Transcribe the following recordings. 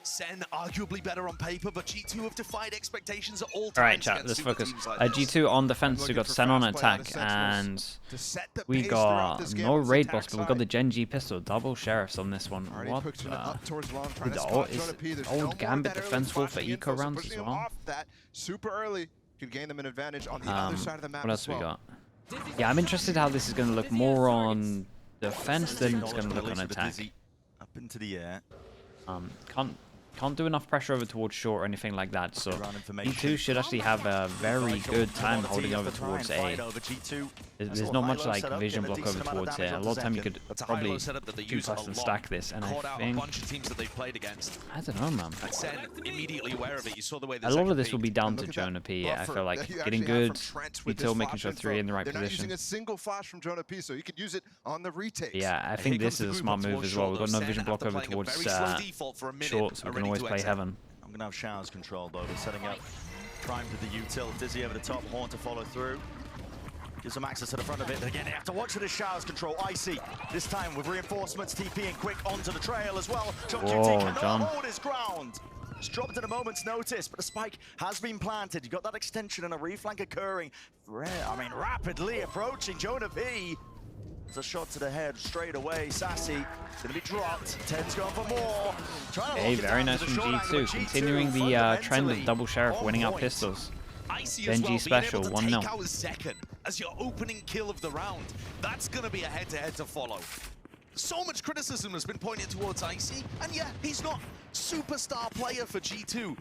SEN arguably better on paper, but G2 have defied expectations at all times. Alright, chat, let's focus. G2 on defense, we got SEN on attack, and we got no raid boss, but we got the Gen G pistol, double sheriffs on this one. What is old Gambit defensible for eco rounds as well? Super early could gain them an advantage on the other side of the map. What else we got? Yeah, I'm interested how this is going to look more on defense than it's going to look on attack. Up into the air. Can't do enough pressure over towards short or anything like that, so G2 should actually have a very good time holding over towards A. There's not much like vision block over towards here. A lot of time you could probably do plus and stack this, and I think I don't know, man. A lot of this will be down to Jonah P. I feel like getting good, Util making sure 3 in the right position. Using a single flash from Jonah P, so you could use it on the retakes. Yeah, I think this is a smart move as well. We've got no vision block over towards short, so we can always play heaven. I'm going to have Showers control though. They're setting up prime to the util. Dizzy over the top, Horn to follow through. Gives them access to the front of it. Again, they have to watch for the Showers control. Icy, this time with reinforcements, TP and quick onto the trail as well. John cannot hold his ground. It's dropped at a moment's notice, but the spike has been planted. You got that extension and a reflank occurring. Rapidly approaching Jonah P. It's a shot to the head straight away. Sassy gonna be dropped. 10's going for more. Okay, very nice from G2. Continuing the trend of double sheriff winning out pistols. Then G special 1-0. Second as your opening kill of the round. That's gonna be a head-to-head to follow. So much criticism has been pointed towards Icy, and yeah, he's not superstar player for G2,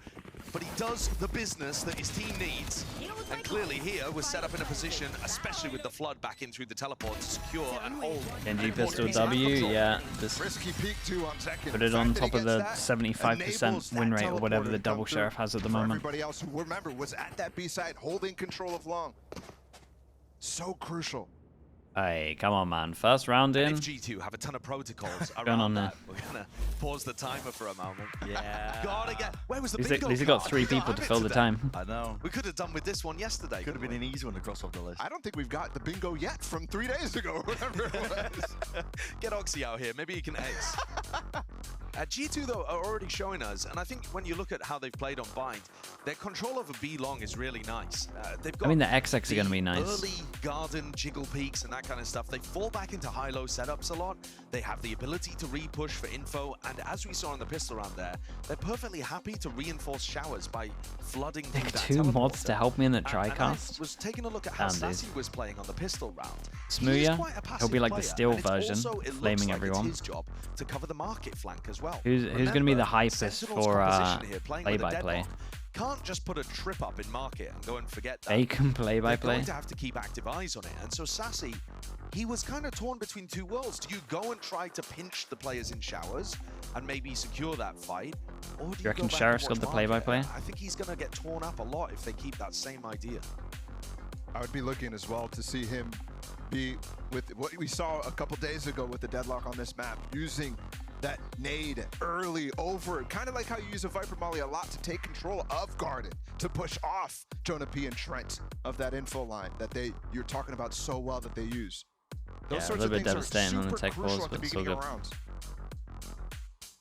but he does the business that his team needs. And clearly here, we're set up in a position, especially with the flood back in through the teleport, to secure and hold. Genji pistol W, yeah. Just put it on top of the 75% win rate or whatever the double sheriff has at the moment. Everybody else who, remember, was at that B side holding control of long. So crucial. Hey, come on, man. First round in. If G2 have a ton of protocols going on that, we're going to pause the timer for a moment. Yeah. Gotta get... Where was the At bingo least he got 3 people to fill the time. I know. We could have done with this one yesterday. Could have been an easy one to cross off the list. I don't think we've got the bingo yet from 3 days ago, whatever it was. Get Oxy out here. Maybe he can ace. G2, though, are already showing us, and I think when you look at how they've played on Bind, their control over B long is really nice. They've got I mean, the XX are going to be nice. Early garden jiggle peaks and that kind of stuff. They fall back into high-low setups a lot. They have the ability to re-push for info, and as we saw in the pistol round there, they're perfectly happy to reinforce showers by flooding through that 2 mods to help me in the tri-cast. I was taking a look at how Sassy was playing on the pistol round. Smooya, he'll be like the steel version, flaming everyone. His job to cover the market flank as well. Who's going to be the hypest for play-by-play? Can't just put a trip up in market and go and forget that. They can play-by-play. They're going to have to keep active eyes on it. And so Sassy, he was kind of torn between 2 worlds. Do you go and try to pinch the players in showers and maybe secure that fight? Or do you reckon go back Sheriff's and got the watch play-by-play? I think he's going to get torn up a lot if they keep that same idea. I would be looking as well to see him be with what we saw a couple days ago with the deadlock on this map, using that nade early over, kind of like how you use a Viper Molly a lot to take control of Garden, to push off Jonah P and Trent of that info line that you're talking about so well that they use. Those sorts of things are super crucial at the beginning of rounds.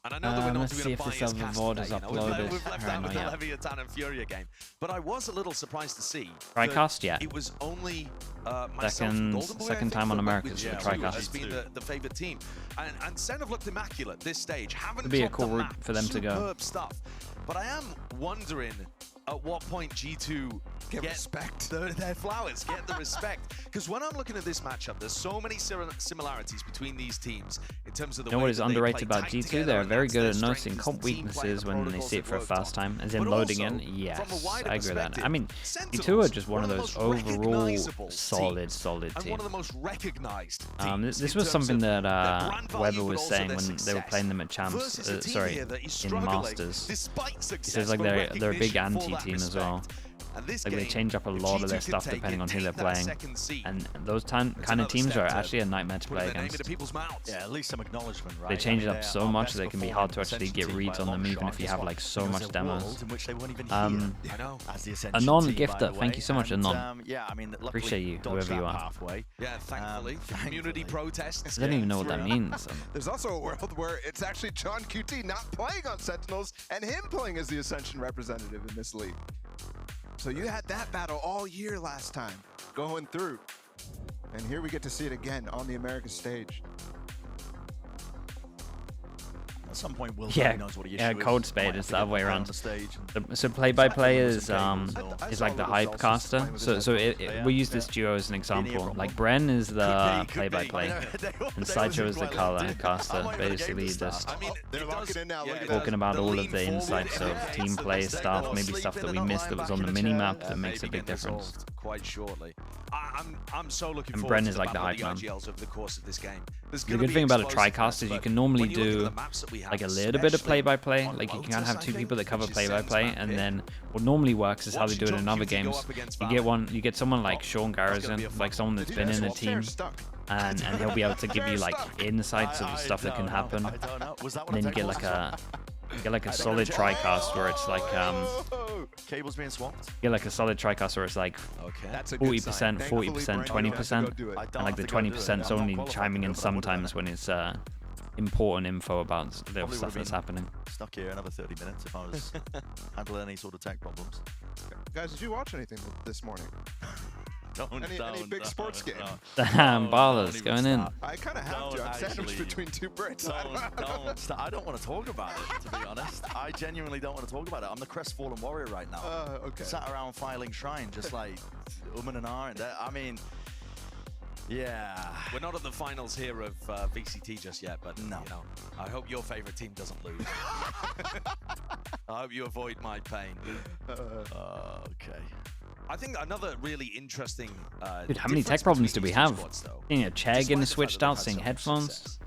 And I know that we're not let's see if this other VOD is uploaded. We've left out with the Leviathan and Furia game. But I was a little surprised to see Tricast, yeah. It was only myself and Golden Boy, second time on Americas for the Tricast. As being the favourite team. And SEN have looked immaculate this stage. Haven't It'd be a dropped cool the route map. for them to go. Superb stuff. But I am wondering at what point G2 get respect their flowers, get the respect. Because when I'm looking at this matchup, there's so many similarities between these teams in terms of the You know what is way underrated about G2? They're very good at noticing comp weaknesses when they see it for a first time, as in loading in. Yes, I agree with that. I mean, G2 are just one of those overall solid teams. One of the most recognized teams. This was something that Weber was saying when they were playing them at Champs, in Masters. He says like they're a big anti-team as well. And this Like game, they change up a lot of their stuff depending on who they're playing, and those kind of teams are actually a nightmare to play against. Yeah, at least some acknowledgement, right? They change it up so much that it can be hard to actually get reads on them, even if you have like so much demos. Anon Gifter, thank you so much, Anon. Yeah, I mean, Appreciate you, whoever you are. Yeah, thankfully. Community protests. I don't even know what that means. There's also a world where it's actually John QT not playing on Sentinels and him playing as the Ascension representative in this league. So you had that battle all year last time going through. And here we get to see it again on the America stage. At some point, Will knows what he Cold Spade is the other way around. So play-by-play is like the hype caster. So we use this duo as an example. Like Bren is the play-by-play, and Sideshow is the color caster. Basically, just talking about all of the insights of team play stuff, maybe stuff that we missed that was on the mini-map that makes a big difference. Quite shortly. I'm so looking and forward Bren to is like the hype man. over the course of this game. The good thing about a tricast is you can normally do like a little bit of play-by-play. Like you can kind of have two people that cover play-by-play, and then what normally works is how they do it in other games. You get someone like Sean Garrison, like someone that's been in a team, and he'll be able to give you like insights of stuff that can happen. And then you get like a solid tricast where it's like cables being swapped. You get like a solid tricast where it's like 40%, 40%, 20%, and like the 20%'s only chiming in sometimes when it's important info about the stuff that's happening. Stuck here another 30 minutes if I was handling any sort of tech problems. Guys, did you watch anything this morning? Any big sports game? Damn, Ballers going in. I kind of have to. I'm sandwiched between two Brits. I don't want to talk about it, to be honest. I genuinely don't want to talk about it. I'm the crestfallen warrior right now. Okay. Sat around filing shrine, just like and ahhing. I mean, yeah. We're not at the finals here of VCT just yet, but no. You know, I hope your favorite team doesn't lose. I hope you avoid my pain. Okay. I think another really interesting. Dude, how many tech problems do we have? Seeing a chair getting switched out, seeing headphones.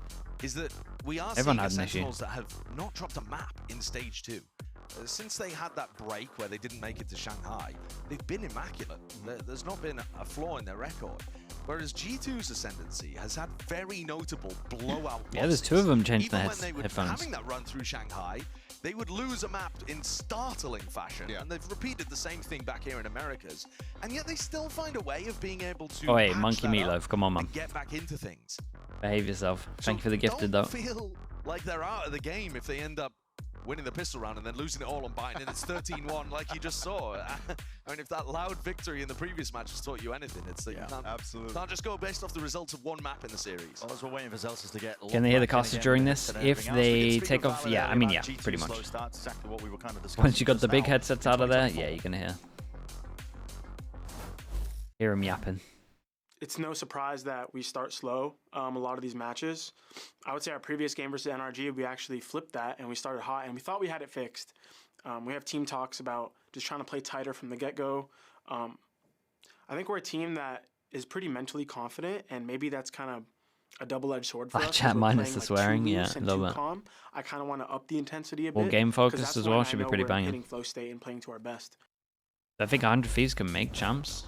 Is that we are Everyone seeing had an issue. Sentinels that have not dropped a map in stage 2. Since they had that break where they didn't make it to Shanghai, they've been immaculate. There's not been a flaw in their record. Whereas G2's ascendancy has had very notable blowout losses. Yeah, there's two of them changed their Even when they were headphones. having that run through Shanghai, they would lose a map in startling fashion, and they've repeated the same thing back here in Americas, and yet they still find a way of being able to. Oh hey, Monkey Meatloaf, come on, man. Get back into things. Behave yourself. Thank you for the gifted, though. Don't feel like they're out of the game if they end up winning the pistol round and then losing it all on Biden, and it's 13-1 like you just saw. I mean, if that loud victory in the previous match has taught you anything, it's that you can't just go based off the results of one map in the series. Well, as we're waiting for Zelsis to get. Can they hear the casters during this? If they take off, yeah, I mean, yeah, pretty much. Once you got the big headsets out of there, yeah, you're gonna hear them yapping. It's no surprise that we start slow a lot of these matches. I would say our previous game versus NRG, we actually flipped that and we started hot and we thought we had it fixed. We have team talks about just trying to play tighter from the get-go. I think we're a team that is pretty mentally confident, and maybe that's kind of a double-edged sword for us. Chat minus the swearing, yeah, love that. Calm. I kind of want to up the intensity a bit. Well, game focused as well should be pretty banging. Hitting flow state and playing to our best. I think 100 Thieves can make champs.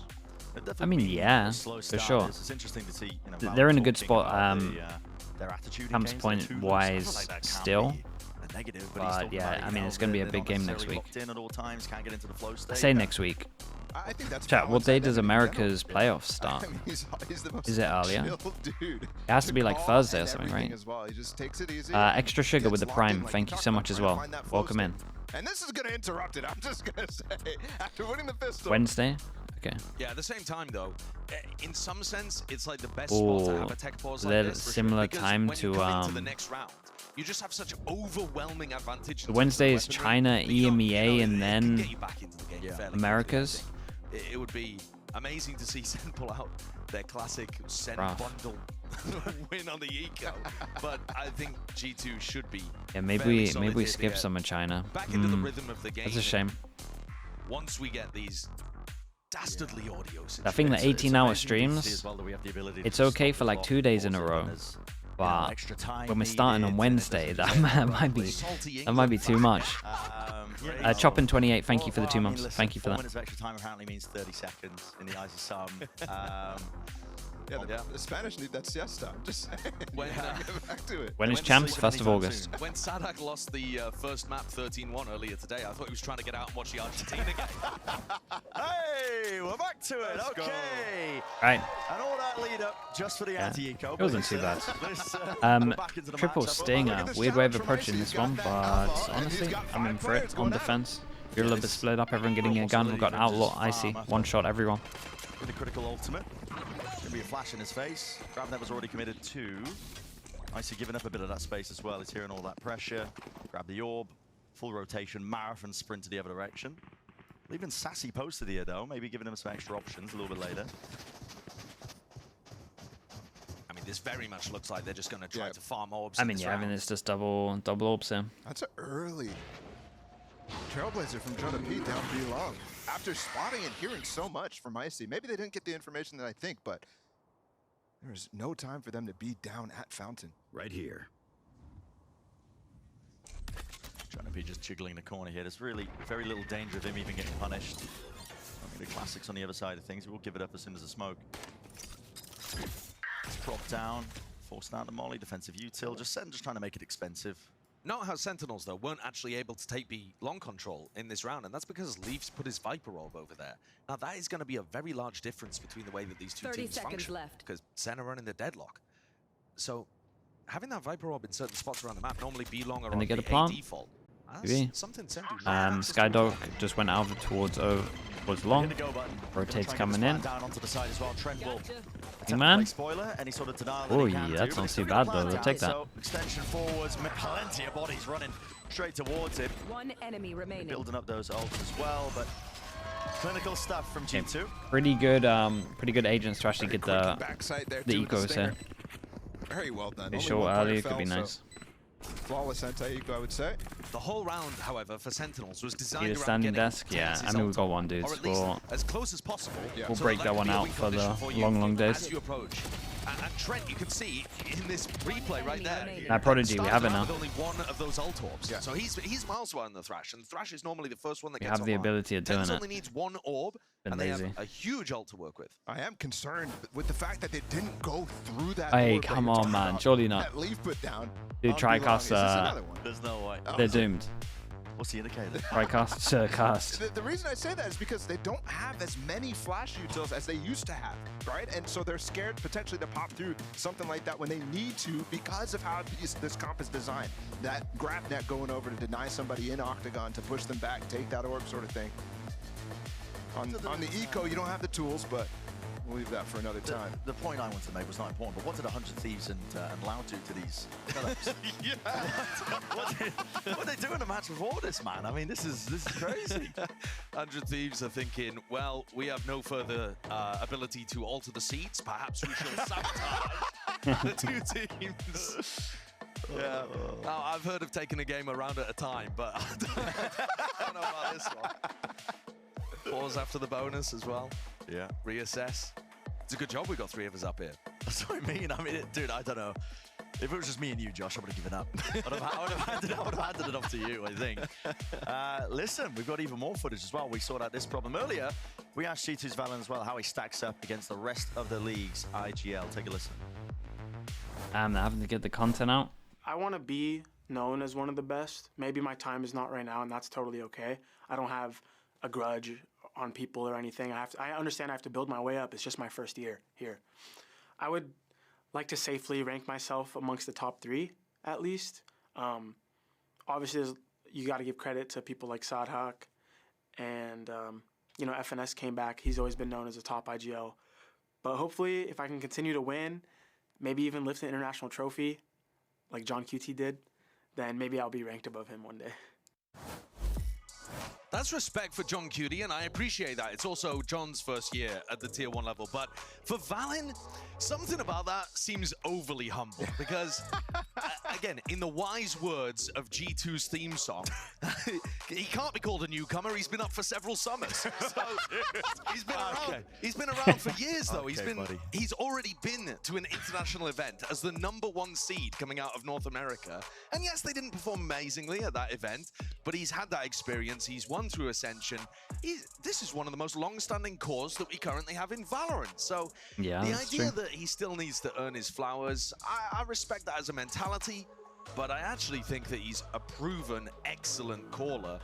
I mean, yeah, for sure. They're in a good spot, champs point-wise still. But yeah, I mean, it's going to be a big game next week. I say next week. I think that's Chat, what day does America's playoffs start? I mean, he's Is it earlier? Dude. It has to be like Thursday or something, right? He just takes it easy. Extra Sugar with the Prime, thank you so much as well. Welcome in. And this is going to interrupt it, I'm just going to say. After winning the pistol. Wednesday? Okay. Yeah, at the same time, though, in some sense, it's like the best spot to have a tech pause like this. Similar time to the next round, you just have such overwhelming advantage. The Wednesday is China, EMEA, and then Americas. It would be amazing to see SEN pull out their classic SEN bundle win on the eco, but I think G2 should be. Yeah, maybe we skip some of China. Back into the rhythm of the game. That's a shame. Once we get these dastardly audio, I think the 18-hour streams, it's okay for like 2 days in a row. But extra time when we're starting on Wednesday, that might be too much. Choppin 28, thank you for the 2 months. Thank you for that. 4 minutes of extra time apparently means 30 seconds in the eyes of some. The Spanish need that siesta. I'm just saying. Get back to it. When is Champs? 1st of August. When Sadak lost the first map 13-1 earlier today, I thought he was trying to get out and watch the Argentina game. Hey, we're back to it. Okay. Right. And all that lead up just for the anti-eco. It wasn't too bad. Triple Stinger. Weird way of approaching this one, but honestly, I'm in for it on defense. You're a little bit split up, everyone getting a gun. We've got Outlaw, Icy, one shot everyone. Really critical ultimate. Gonna be a flash in his face. GrabNet was already committed to. Icy giving up a bit of that space as well. He's hearing all that pressure. Grab the orb. Full rotation, marathon sprint to the other direction. Leaving Sassy posted here though, maybe giving him some extra options a little bit later. I mean, this very much looks like they're just going to try to farm orbs. I mean, yeah, I mean, it's just double orbs here. That's an early Trailblazer from Jonah P down B long. After spotting and hearing so much from Icy, maybe they didn't get the information that I think, but there's no time for them to be down at Fountain. Right here. Jonah P just jiggling the corner here. There's really very little danger of him even getting punished. I mean, the classics on the other side of things. We'll give it up as soon as the smoke. It's propped down, forced out the molly, defensive util. Just trying to make it expensive. Not how Sentinels, though, weren't actually able to take B long control in this round, and that's because Leafs put his Viper Orb over there. Now, that is going to be a very large difference between the way that these two teams function. Because Sen are running the deadlock. So, having that Viper Orb in certain spots around the map, normally B long or on the A default. Something Skydog just went out towards long. Rotate's coming in. Man. Oh yeah, that's not too bad though. They'll take that. Extension forwards, plenty of bodies running straight towards it. One enemy remaining. Building up those ults as well, but clinical stuff from G2. Pretty good agents to actually get the ecos here. Very well done. Be short early, it could be nice. Flawless anti-eco, I would say. The whole round, however, for Sentinels was designed around standing desk. Yeah, I mean we've got one, dudes. We'll as close as possible. We'll break that one out for the long days. As you approach, and Trent, you can see in this replay right there. That Prodigy, we have it now. With only one of those ult orbs, so he's miles away on the Thrash, and the Thrash is normally the first one that gets. We have the ability of doing it. Only needs one orb, and they have a huge ult to work with. I am concerned with the fact that they didn't go through that. Hey, come on, man! Surely not. That Leaf put down. Dude, Tricast. There's no way. They're doomed. What's the indicator? Tricast, cast. The reason I say that is because they don't have as many flash utils as they used to have, right? And so they're scared potentially to pop through something like that when they need to because of how this comp is designed. That GrabNet going over to deny somebody in Octagon to push them back, take that orb sort of thing. On the eco, you don't have the tools, but we'll leave that for another time. The point I wanted to make was not important, but what did 100 Thieves and Loud do to these develops? What they do in a match before this, man? I mean, this is crazy. 100 Thieves are thinking, well, we have no further ability to alter the seats. Perhaps we shall sabotage the two teams. Yeah. Now, I've heard of taking a game a round at a time, but I don't know about this one. Pause after the bonus as well. Yeah. Reassess. It's a good job we got 3 of us up here. That's what I mean. I mean, dude, I don't know. If it was just me and you, Josh, I would have given up. I would have handed it off to you, I think. Listen, we've got even more footage as well. We sorted out this problem earlier. We asked G2's Valen as well how he stacks up against the rest of the league's IGL. Take a listen. They're having to get the content out. I want to be known as one of the best. Maybe my time is not right now, and that's totally okay. I don't have a grudge on people or anything. I understand I have to build my way up. It's just my first year here. I would like to safely rank myself amongst the top 3, at least. Obviously, you got to give credit to people like Sadhak, and you know, FNS came back. He's always been known as a top IGL. But hopefully, if I can continue to win, maybe even lift the international trophy, like John QT did, then maybe I'll be ranked above him one day. That's respect for John QT, and I appreciate that. It's also John's first year at the Tier 1 level. But for Valen, something about that seems overly humble. Because, again, in the wise words of G2's theme song, he can't be called a newcomer. He's been up for several summers. So he's been around. Okay. He's been around for years, though. Okay, buddy. He's already been to an international event as the #1 seed coming out of North America. And yes, they didn't perform amazingly at that event, but he's had that experience. He's won through Ascension. This is one of the most long-standing cores that we currently have in Valorant. So Yeah, the that's idea true. that he still needs to earn his flowers, I respect that as a mentality, but I actually think that he's a proven excellent caller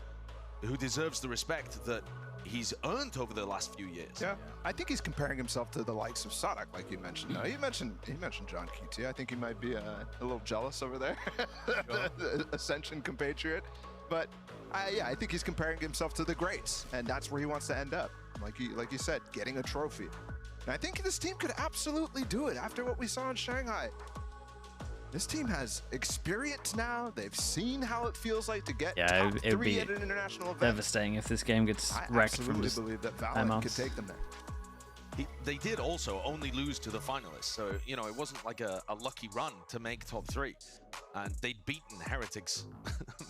who deserves the respect that he's earned over the last few years. Yeah, I think he's comparing himself to the likes of Sonic, like you mentioned. He mentioned John QT. I think he might be a little jealous over there, the Ascension compatriot. But yeah, I think he's comparing himself to the greats, and that's where he wants to end up. Like you said, getting a trophy. And I think this team could absolutely do it after what we saw in Shanghai. This team has experience now. They've seen how it feels like to get top it would 3 be at an international event. devastating if this game gets I wrecked from absolutely just believe that Valorant could take them there. They did also only lose to the finalists, so you know it wasn't like a lucky run to make top 3, and they'd beaten Heretics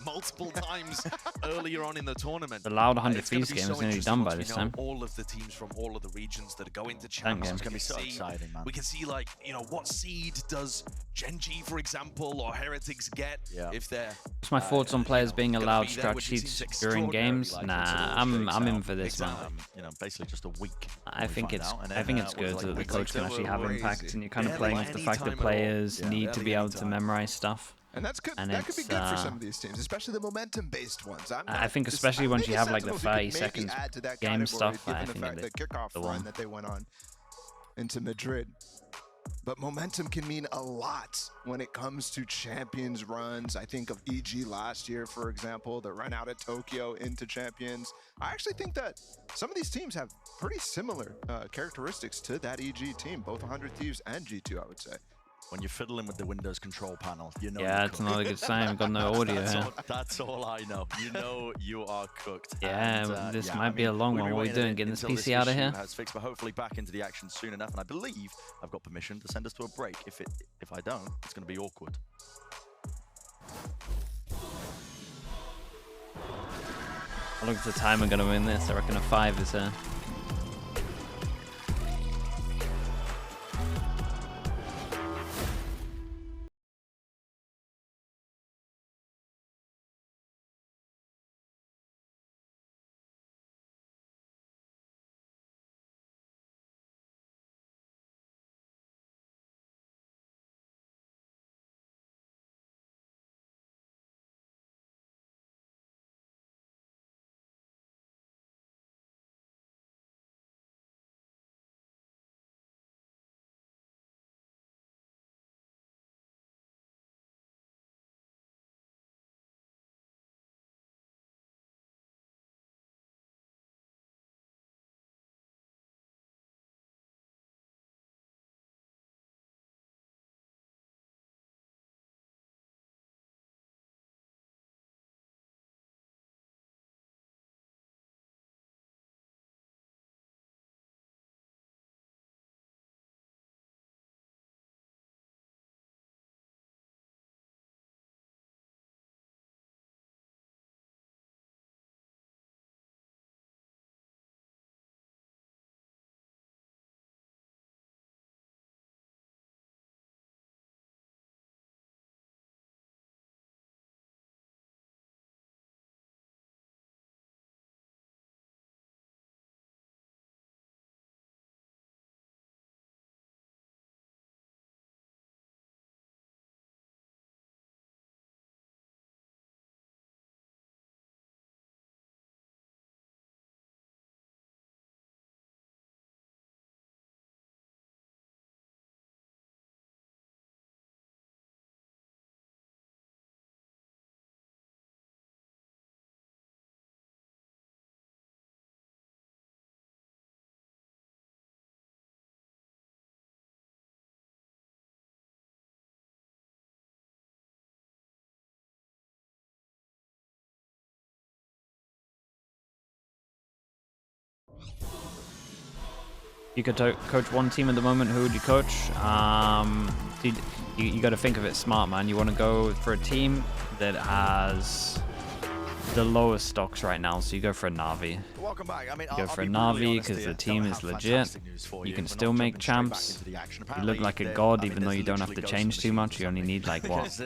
multiple times earlier on in the tournament. The Loud 100 It's gonna Thieves be game so is nearly interesting done by once we this know time. all of the teams from all of the regions that are going to Thank champs. you. It's gonna be so See- exciting, man. We can see, like, you know, what seed does Genji, for example, or Heretics get if they're. What's my thoughts on players being gonna allowed be there, scratch which sheets seems during games? Like, Nah, until it I'm shakes in out. for this one. You know, basically just a week. I think find it's out, and I think then, it's what was good it, that the like coach can they actually were have crazy. impact, and you're kind of Barely playing off the any fact time that at all. players Yeah, need to barely be any able to time. memorize stuff. And that's good. And That could be it's, good for some of these teams, especially the momentum-based ones. I think especially once you have like the 30 seconds game stuff, I given the think fact the kickoff the run one. that they went on into Madrid. But momentum can mean a lot when it comes to champions runs. I think of EG last year, for example, the run out of Tokyo into champions. I actually think that some of these teams have pretty similar characteristics to that EG team, both 100 Thieves and G2, I would say. When you're fiddling with the Windows control panel, you know. Yeah, you're it's cooked. not a good sign. We've got no audio that's, here. that's all I know. You know you are cooked. Yeah, And, this yeah, might I be a mean, long we'll one. be What are we waiting doing? Getting this until PC out of issue here? has fixed, but hopefully back into the action soon enough. And I believe I've got permission to send us to a break. If I don't, it's going to be awkward. I look at the time we're going to win this. I reckon a 5 is here. you could coach one team at the moment, who would you coach? You got to think of it smart, man. You want to go for a team that has the lowest stocks right now, so you go for a Na'Vi. Welcome back. I mean, You go for a Na'Vi because the team is legit. You can still make champs. You look like a god, even though you don't have to change too much. You only need like what?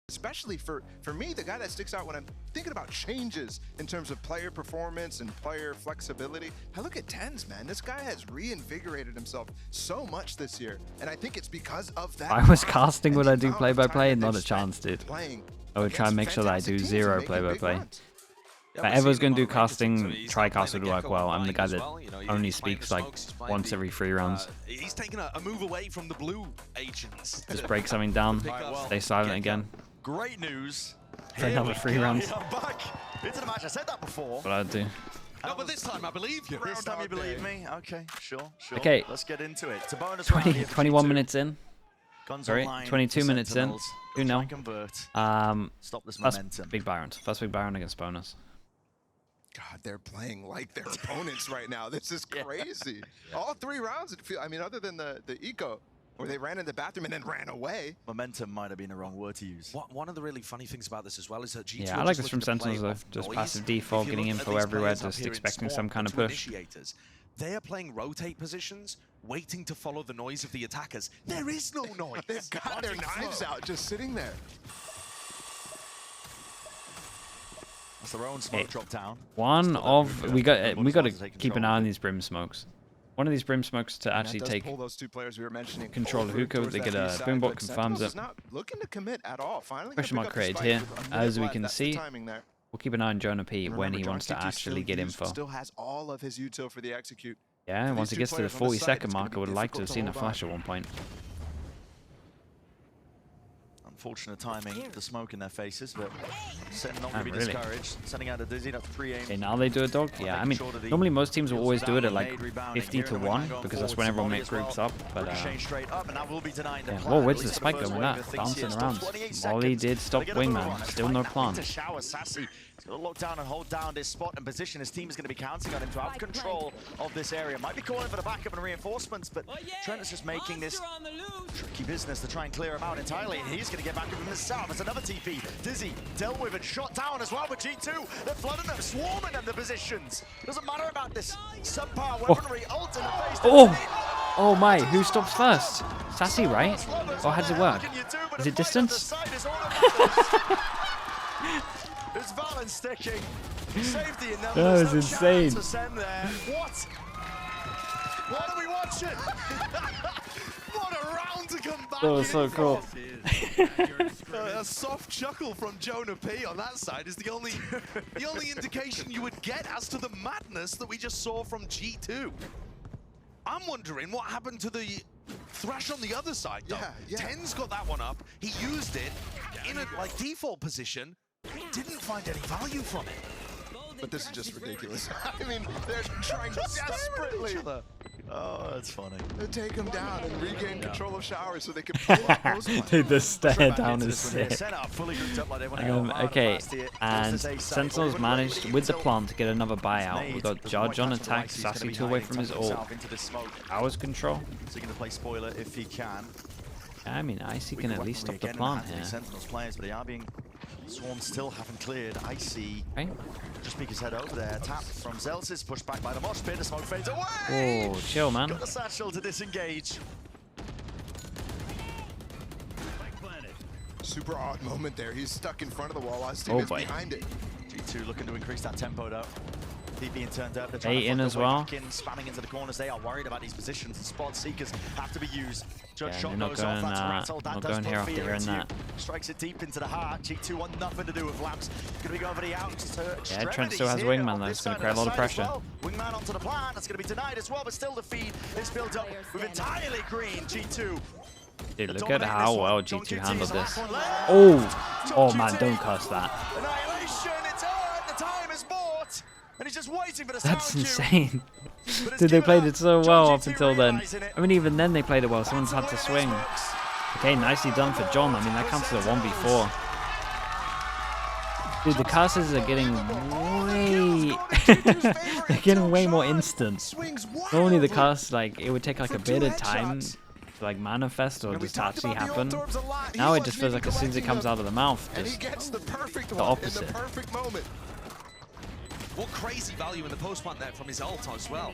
Especially for me, the guy that sticks out when I'm thinking about changes in terms of player performance and player flexibility. I look at TenZ, man. This guy has reinvigorated himself so much this year, and I think it's because of that. I was casting, would I do play-by-play? Not a chance, dude. I would try and make sure that I do 0 play-by-play. If I ever was going to do casting, TriCast would work well. I'm the guy that only speaks like once every 3 rounds. He's taking a move away from the blue agents. Just break something down, stay silent again. Great news. For another 3 rounds. I'm back into the match. I said that before. What I'd do. No, but this time I believe you. This time you believe me? Okay, sure. Okay. Let's get into it. It's a bonus 21 minutes in. Guns Sorry, online, 22 minutes in. Sentinels. 2-0. Try and convert. Stop this That's momentum. big buy round. First big buy round against bonus. God, they're playing like their opponents right now. This is crazy. All 3 rounds, it feel. I mean, other than the eco, where they ran in the bathroom and then ran away. Momentum might have been the wrong word to use. One of the really funny things about this as well is that G2 Yeah, I like this from Sentinels though. Just passive default, getting info everywhere, just expecting some kind of push. They are playing rotate positions, waiting to follow the noise of the attackers. There is no noise. They've got their knives out, just sitting there. That's their own smoke drop down. We got to keep an eye on these brim smokes. One of these brim smokes to actually take those 2 players we were mentioning control of hookah. They get a boombot confirms it. Not looking to commit at all. Finally, Question mark created here. As we can see, we'll keep an eye on Jonah P when he wants to actually get info. Still has all of his util for the execute. Yeah, and once it gets to the 40-second mark, I would like to have seen a flash at one point. Unfortunate timing, the smoke in their faces, but SEN not going to be discouraged. Sending out a Dizzy, that's pre-aim. Okay, now they do a dog. Yeah, I mean, normally most teams will always do it at like 50-1 because that's when everyone makes groups up. But yeah. Whoa, where's the spike going with that? Bouncing around. Molly did stop Wingman. Still no plan. He's got to lock down and hold down this spot and position. His team is going to be counting on him to have control of this area. Might be calling for the backup and reinforcements, but Trent is just making this tricky business to try and clear him out entirely. And he's going to get back up from himself. It's another TP. Dizzy dealt with and shot down as well with G2. They're flooding them, swarming them, the positions. Doesn't matter about this subpar weaponry. Ult in the face. Oh my, who stops first? Sassy, right? Or how does it work? Is it distance? It's Valen sticking. Safety in that was insane. What? What are we watching? What a round to come back. That was so cool. A soft chuckle from Jonah P on that side is the only indication you would get as to the madness that we just saw from G2. I'm wondering what happened to the Thresh on the other side, though. Yeah. Ten's got that one up. He used it in a like default position. Didn't find any value from it. But this is just ridiculous. I mean, they're trying desperately Oh, that's funny. to take him down and regain control of Showers so they can pull up Postman. Dude, the stare Back down into is this one here. sick. Set up, fully grouped up like they want to go hard Okay, last year. and Close to A side. Sentinel's Well, managed with the until plant to get another buyout. nades, We've got there's Judge one on catch for attack, Ice. He's gonna Sassy be 2 away hiding, from his tucking ult. himself into this smoke. Hours control. So he's going to play spoiler if he can. I mean, Icy can at least stop the Again, plant Anthony here. Sentinels players, but they are being swarmed, still haven't cleared. Icy Okay. just peek his head over there. Tap from Zelsis, pushed back by the mosh pit. The smoke fades away. Oh, chill, man. Got the satchel to disengage. Super odd moment there. He's stuck in front of the wall while his Oh, teammates boy. behind it. G2 looking to increase that tempo though. Keep being turned up. They're They trying to in find as their way well. back in, spamming into the corners. They are worried about these positions. The spot seekers have to be used. Judge Yeah, shot they're not goes off. going, That's rattled. That not does going put here after fear hearing into you. that. Strikes it deep into the heart. G2 want nothing to do with Lamps. Gonna be going for the out to Trent still has Wingman, though. It's gonna create a lot of pressure. Well. Wingman onto the plant. That's gonna be denied as well, but still the feed is built up with entirely green G2. Dude, look at how well G2 handled this. Oh, Oh man, don't cuss that. Annihilation, it's on. The time is bought. And he's just waiting for the That's sound cue. insane. But it's Dude, they given played up. it so well up G2 until then. realising it. I mean, even then they played it well. Someone's had to That's the way swing. this works. Okay, nicely done for John. I mean, that counts as a 1v4. Dude, the casters are getting way... they're getting way more instant. Normally the cast, like, it would take like a bit of time to like manifest or just actually happen. Now it just feels like as soon as it comes out of the mouth, And he just gets the perfect the one opposite. in the perfect moment. What crazy value in the post plant there from his ult as well.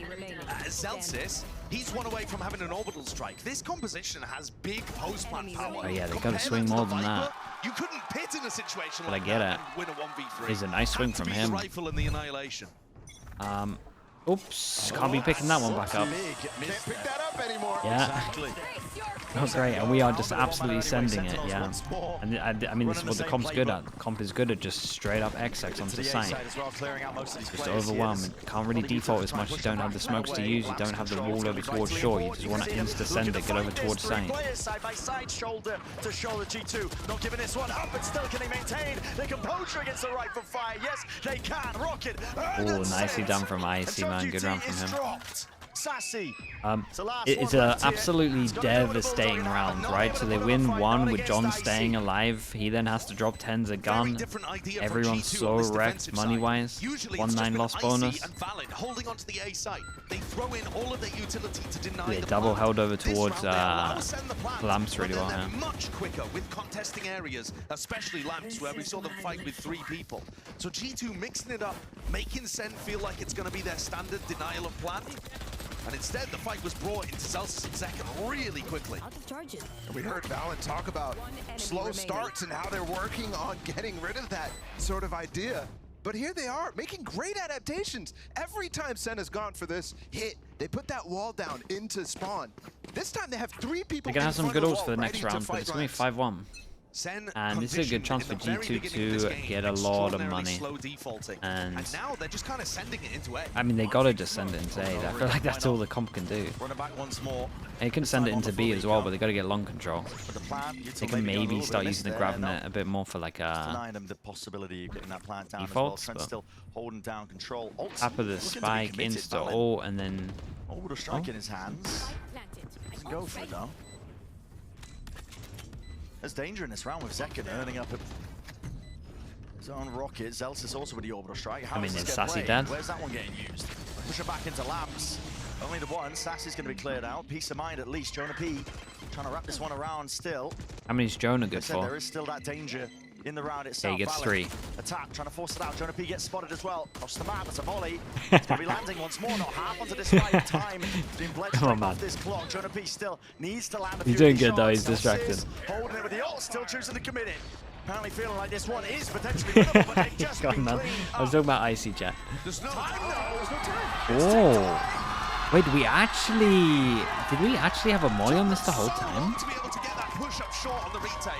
Zelsis, he's one away from having an orbital strike. This composition has big post plant power. Oh yeah, they gotta Compare swing that to more the than Viper, that. You couldn't pit in a situation But like I get that it. and win a 1v3. It's a nice swing Had to from be his him. rifle and the annihilation. Oops, can't be picking that one back up. Can't pick that up anymore. Yeah. Exactly. Oh great, and we are just absolutely sending it, yeah. And I mean, this is what the comp's good at. The comp is good at just straight up XX onto site. Just overwhelm. Can't really default as much. You don't have the smokes to use. You don't have the wall over towards shore. You just want to insta send it, get over towards site. Side by side, shoulder to shoulder. G2 not giving this one up, but still can they maintain their composure against the rifle fire? Yes, they can. Rocket. Oh, nicely done from Icy, man. Good round from him. Sassy. It's an absolutely devastating round, right? So they win one with John staying alive. He then has to drop 10s a gun. Everyone's so wrecked money-wise. 1-9 loss bonus. Holding onto the A site. They throw in all of their utility to deny They the double plant. held over This towards round they allow Sen the plant, Lamps really but well then here. they're much quicker with contesting areas, especially Lamps, where we saw them fight with 3 people. So G2 mixing it up, making Sen feel like it's going to be their standard denial of plant. And instead, the fight was brought into Zelsis in second really quickly. And we heard Valen talk about slow starts and how they're working on getting rid of that sort of idea. But here they are, making great adaptations. Every time Sen has gone for this hit, they put that wall down into spawn. This time they have 3 people. They're going to have some good ults for the next ready to round, but fight it's going to be Lamps. 5-1. And this is a good chance for G2 to get a lot of money. And now they're just kind of sending it into A. I mean, they gotta just send it into A. I feel like that's all the comp can do. Run it back once more. They can send it into B as well, but they gotta get long control. But the plan, They can maybe start using the grabbing it a bit more for like a denying them the possibility of getting that plant down defaults, as well. Trent's but still holding down control. Ult, tap of the looking to be spike, committed, insta Valen. ult, and then Orbital strike in his hands. Doesn't go for it though. There's danger in this round with Zekken earning up his own rocket. Zelsis also with the orbital strike. How I mean, does this is get Sassy played? dead? Where's that one getting used? Push it back into Lamps. Only the one. Sassy's going to be cleared out. Peace of mind at least. Jonah P trying to wrap this one around still. how many's Jonah Like I good said, there for? is still that danger in the round itself. he gets Valen 3. Attack, trying to force it out. Jonah P gets spotted as well. Across the map, it's a volley. It's going to be landing once more, not half onto this fight. Time being bled Come on, straight man. off this clock. Jonah P still needs to land a He's few doing of these good though, he's shots. distracted. Sis holding it with the ult, still choosing to commit it. Apparently feeling like this one is potentially winnable, but they've just God, been man. cleaned I was up. talking about Icy chat. There's no Time, time. no, there's no time. Oh. Wait, did we actually have a molly on this the whole time? To be able to get that push up short on the retake.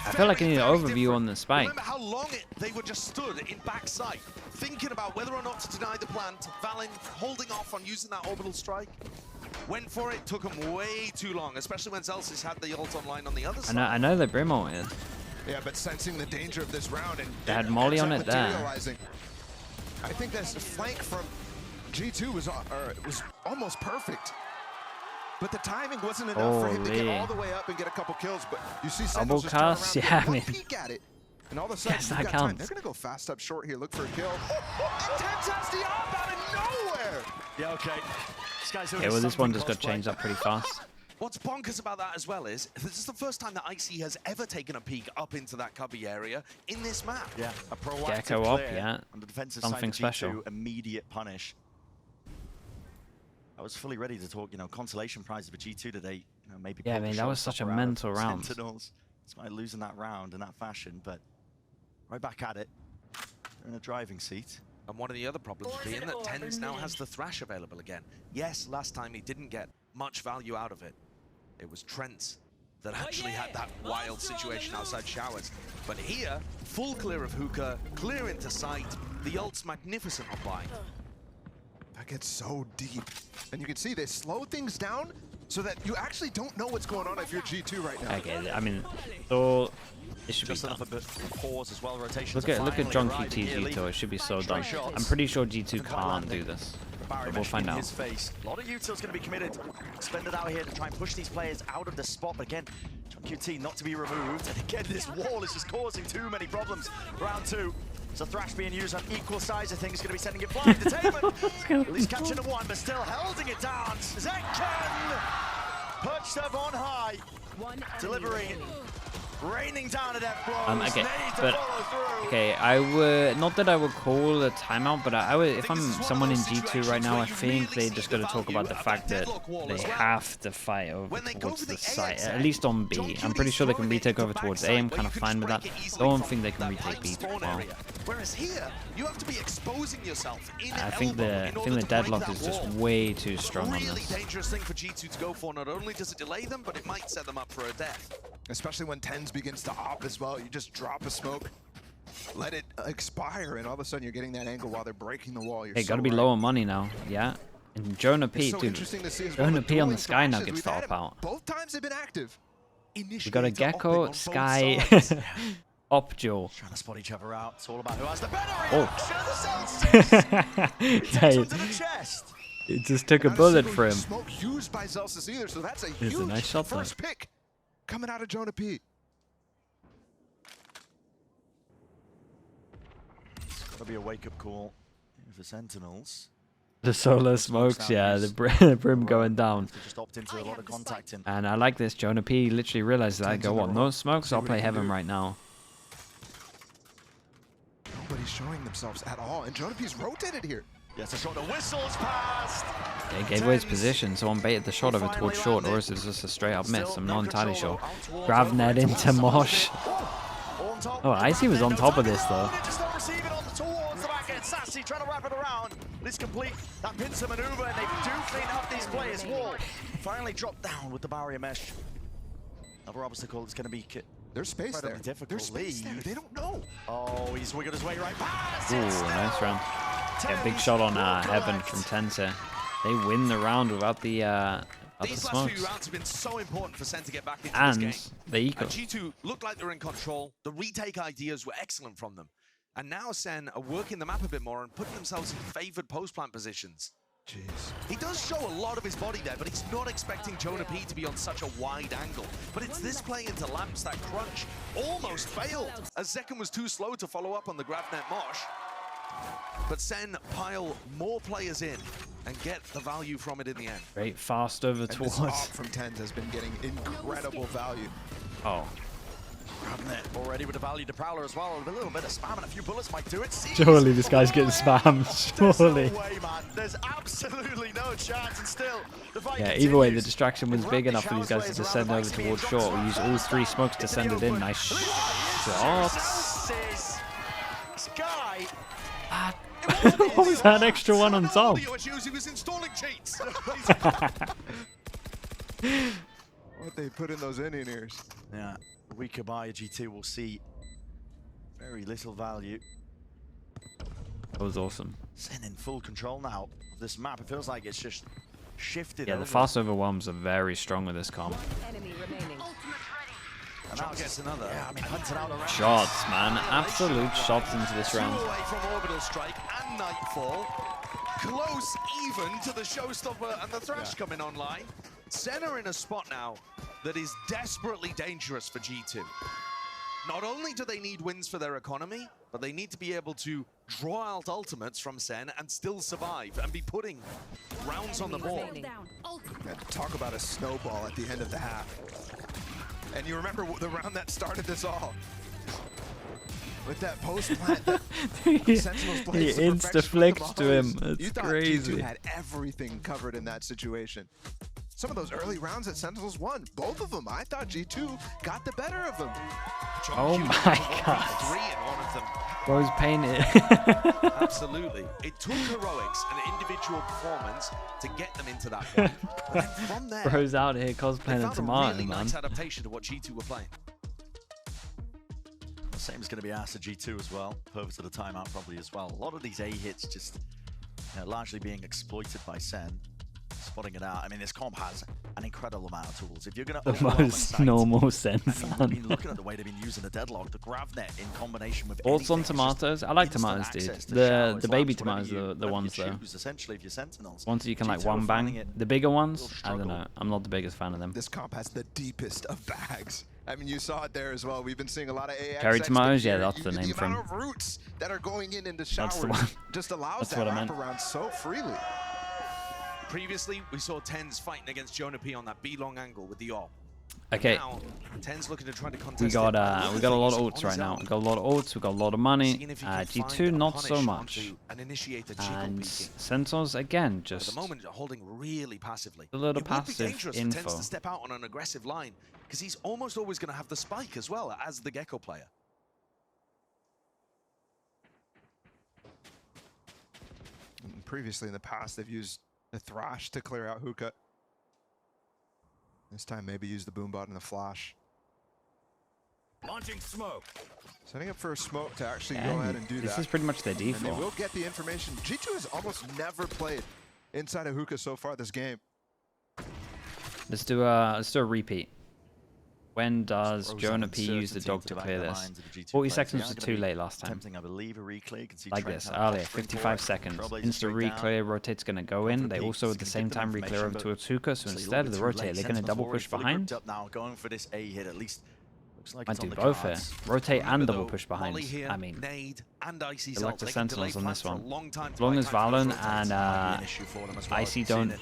I feel like I need an Very overview different. on the spike. Remember how long they were just stood in backside, thinking about whether or not to deny the plant. Valen holding off on using that orbital strike. Went for it, took him way too long, especially when Zelsis had the ult online on the other side. I know they Brim ulted. Yeah, but sensing the danger of this round and They had Molly on it there. I think this flank from G2 was almost perfect. But the timing wasn't enough for him to get all the way up and get a couple kills. But you see double cast, yeah, I mean, peek at it. And all of a sudden, yes, you've that got counts. time. They're going to go fast up short here, look for a kill. And Tens has the op out of nowhere! Yeah, okay. This guy's doing Yeah, well, this one just something got changed up pretty fast. What's bonkers about that as well is, this is the first time that Icy has ever taken a peek up into that cubby area in this map. Yeah, a proactive Gecko up, clear yeah. on the defensive Something side of G2, special. immediate punish. I was fully ready to talk, consolation prizes for G2 today. Maybe Yeah, I mean, that was such a mental round. Sentinels, despite losing that round in that fashion, but right back at it. They're in a driving seat. And one of the other problems being that Tens now has the Thrash available again. Yes, last time he didn't get much value out of it. It was Trent that actually had that wild situation outside Showers. But here, full clear of Hookah, clear into sight. The ult's magnificent on buy. That gets so deep. And you can see they slow things down so that you actually don't know what's going on if you're G2 right now. Okay, I mean, so it should Just be enough done. a bit of pause as well. Rotations Look at John QTG though. It should be so done. I'm pretty sure G2 can't do this. But we'll find out. His face. A lot of utils going to be committed. Expended out here to try and push these players out of the spot. But again, John QT not to be removed. And again, this wall is just causing too many problems. Round 2. So Thrash being used on equal size, I think, is going to be sending it flying to Taman. At least catching a one, but still holding it down. Zekken perched up on high, delivering, raining down at that blow. Okay, but okay, I would not that I would call a timeout, but I would, if I'm someone in G2 right now, I think they just got to talk about the fact that they have to fight over towards the site, at least on B. I'm pretty sure they can retake over towards A. I'm kind of fine with that. Don't think they can retake B too well. Whereas here, you have to be exposing yourself in I think the deadlock is just way too strong on really this. dangerous thing for G2 to go for. Not only does it delay them, but it might set them up for a death. Especially when Tens begins to op as well. You just drop a smoke, let it expire, and all of a sudden you're getting that angle while they're breaking the wall. Hey, gotta be low on money now, yeah. And Jonah P, dude. Jonah P on the Sky now gets the op out. Both times they've been active. We got a Gecko, Sky, op duel. Trying to spot each other out. It's all about who has the better Hey, it just took a bullet for him. Smoke used by Zelsis either, so that's a It's huge a nice shot first pick coming out of Jonah P. That'll be a wake-up call for Sentinels. The solo smokes, yeah, the brim going down. Just opt into a lot of contact in. And I like this. Jonah P literally realized that. I go, what, no smokes? I'll play Heaven right now. Nobody's showing themselves at all, and Jonah P's rotated here. Yes, a shot. The whistle's passed. Yeah, he gave away his position. Someone baited the shot over towards short, or is it just a straight up miss? I'm not entirely sure. Gravnet into Mosh. Oh, Icy was on top of this though. Just not receive it on towards the back end. Sassy trying to wrap it around. This complete that pincer maneuver, and they do clean up these players. Wall finally dropped down with the barrier mesh. Another obstacle is going to be There's space there. difficult. There's space there. They don't know. Oh, he's wiggled his way right past. Ooh, nice round. Yeah, big shot on Heaven from Tenser. They win the round without the These last few rounds have been so important for Sen to get back into and this game. the eco. And G2 looked like they were in control. The retake ideas were excellent from them. And now Sen are working the map a bit more and putting themselves in favored post-plant positions. Jeez. He does show a lot of his body there, but he's not expecting Jonah P to be on such a wide angle. But it's this play into lamps that crunch almost failed, as Zekken was too slow to follow up on the Gravnet Mosh. But Sen pile more players in and get the value from it in the end. Great fast over And towards. this op from Tens has been getting incredible value. Oh, Gravnet already with a value to Prowler as well. A little bit of spam and a few bullets might do it. surely this guy's getting spammed. Surely. There's no way, man. There's absolutely no chance, and still the fight Yeah, either way, the continues. distraction was big enough for these guys to just send over towards short. We use all three smokes to send it in. Nice shots. Sky. What was that extra one on top? He was installing cheats. What they put in those Indian ears. Yeah, a weaker buyer G2 will see very little value. That was awesome. Sen in full control now of this map. It feels like it's just shifted. Yeah, the fast overwhelms are very strong with this comp. Enemy remaining. And now gets another. Yeah, I mean, hunting out around. Shots, man. Absolute shots into this round. Away from Orbital Strike and Nightfall. Close even to the Showstopper and the Thrash coming online. SEN are in a spot now that is desperately dangerous for G2. Not only do they need wins for their economy, but they need to be able to draw out ultimates from SEN and still survive and be putting rounds on the board. Yeah, talk about a snowball at the end of the half. And you remember the round that started this all. With that post plant, Sentinels played he insta-flicked to him. It's crazy. G2 had everything covered in that situation. Some of those early rounds that Sentinels won, both of them, I thought G2 got the better of them. Oh my god. 3 in one of them. Bro's painted. Absolutely. It took heroics and individual performance to get them into that point. But then from there, Bro's out here they cosplaying a found a tomato, really man. nice adaptation to what G2 were playing. Same is going to be asked of G2 as well. Purpose of the timeout probably as well. A lot of these A hits just largely being exploited by SEN. Spotting it out. I mean, this comp has an incredible amount of tools. If you're going to The most normal sense. I mean, looking at the way they've been using the deadlock, the Gravnet in combination with Thoughts on anything, tomatoes? I like tomatoes, dude. The baby tomatoes are the ones though. Essentially, if you're Sentinels. Ones that you can like G2 one are finding bang. it The bigger ones, real I don't struggle. know. I'm not the biggest fan of them. This comp has the deepest of bags. I mean, you saw it there as well. We've been seeing a lot of AX. Cherry tomatoes? Yeah, that's the name The from. amount of roots that are going into showers That's the one. just allows That's that what I meant. wraparound so freely. Previously, we saw TenZ fighting against Jonah P on that B-long angle with the AWP. Okay, Now, TenZ looking to try to contest we got it. a lot of ults right now. We got a lot of ults. We got a lot of money. Seeing if he can G2 find a not so punish much. onto and initiate a jiggle And peeking. Sentinels again At just the moment, holding really passively. a little It would be passive dangerous for info. TenZ to step out on an aggressive line because he's almost always going to have the spike as well as the Gecko player. And previously in the past, they've used the Thrash to clear out Hookah. This time, maybe use the Boombot and the Flash. Launching smoke. Setting up for a smoke to actually go ahead and do this that. is pretty much their And they default. will get the information. G2 has almost never played inside of Hookah so far this game. Let's do a repeat. When does Bro's Jonah on P use the uncertainty dog to to the back clear of the this? minds of the G2 40 players. seconds They was are gonna too be late last time. Attempting, I believe, a reclear. You can see Like Trent this, have a earlier, spring 55 forward. seconds. Trailblazers Insta straight down. reclear, rotate's going to go Going in. for They peaks. also at the It's same gonna give them time reclear information, over but towards Hookah, so it's a little instead of bit the too rotate, late. they're going to Sentinels double already push fully behind. grouped up now, going for this A hit at least. Looks like Might it's on do the both here. cards. Rotate and double Though, push behind. Molly here, I mean, Nade and Icy's they like ult. the They can delay Sentinels on this plans for a one. long time As to long buy as time for those Valen rotates. and Might be an issue for them as well. Icy You've seen don't it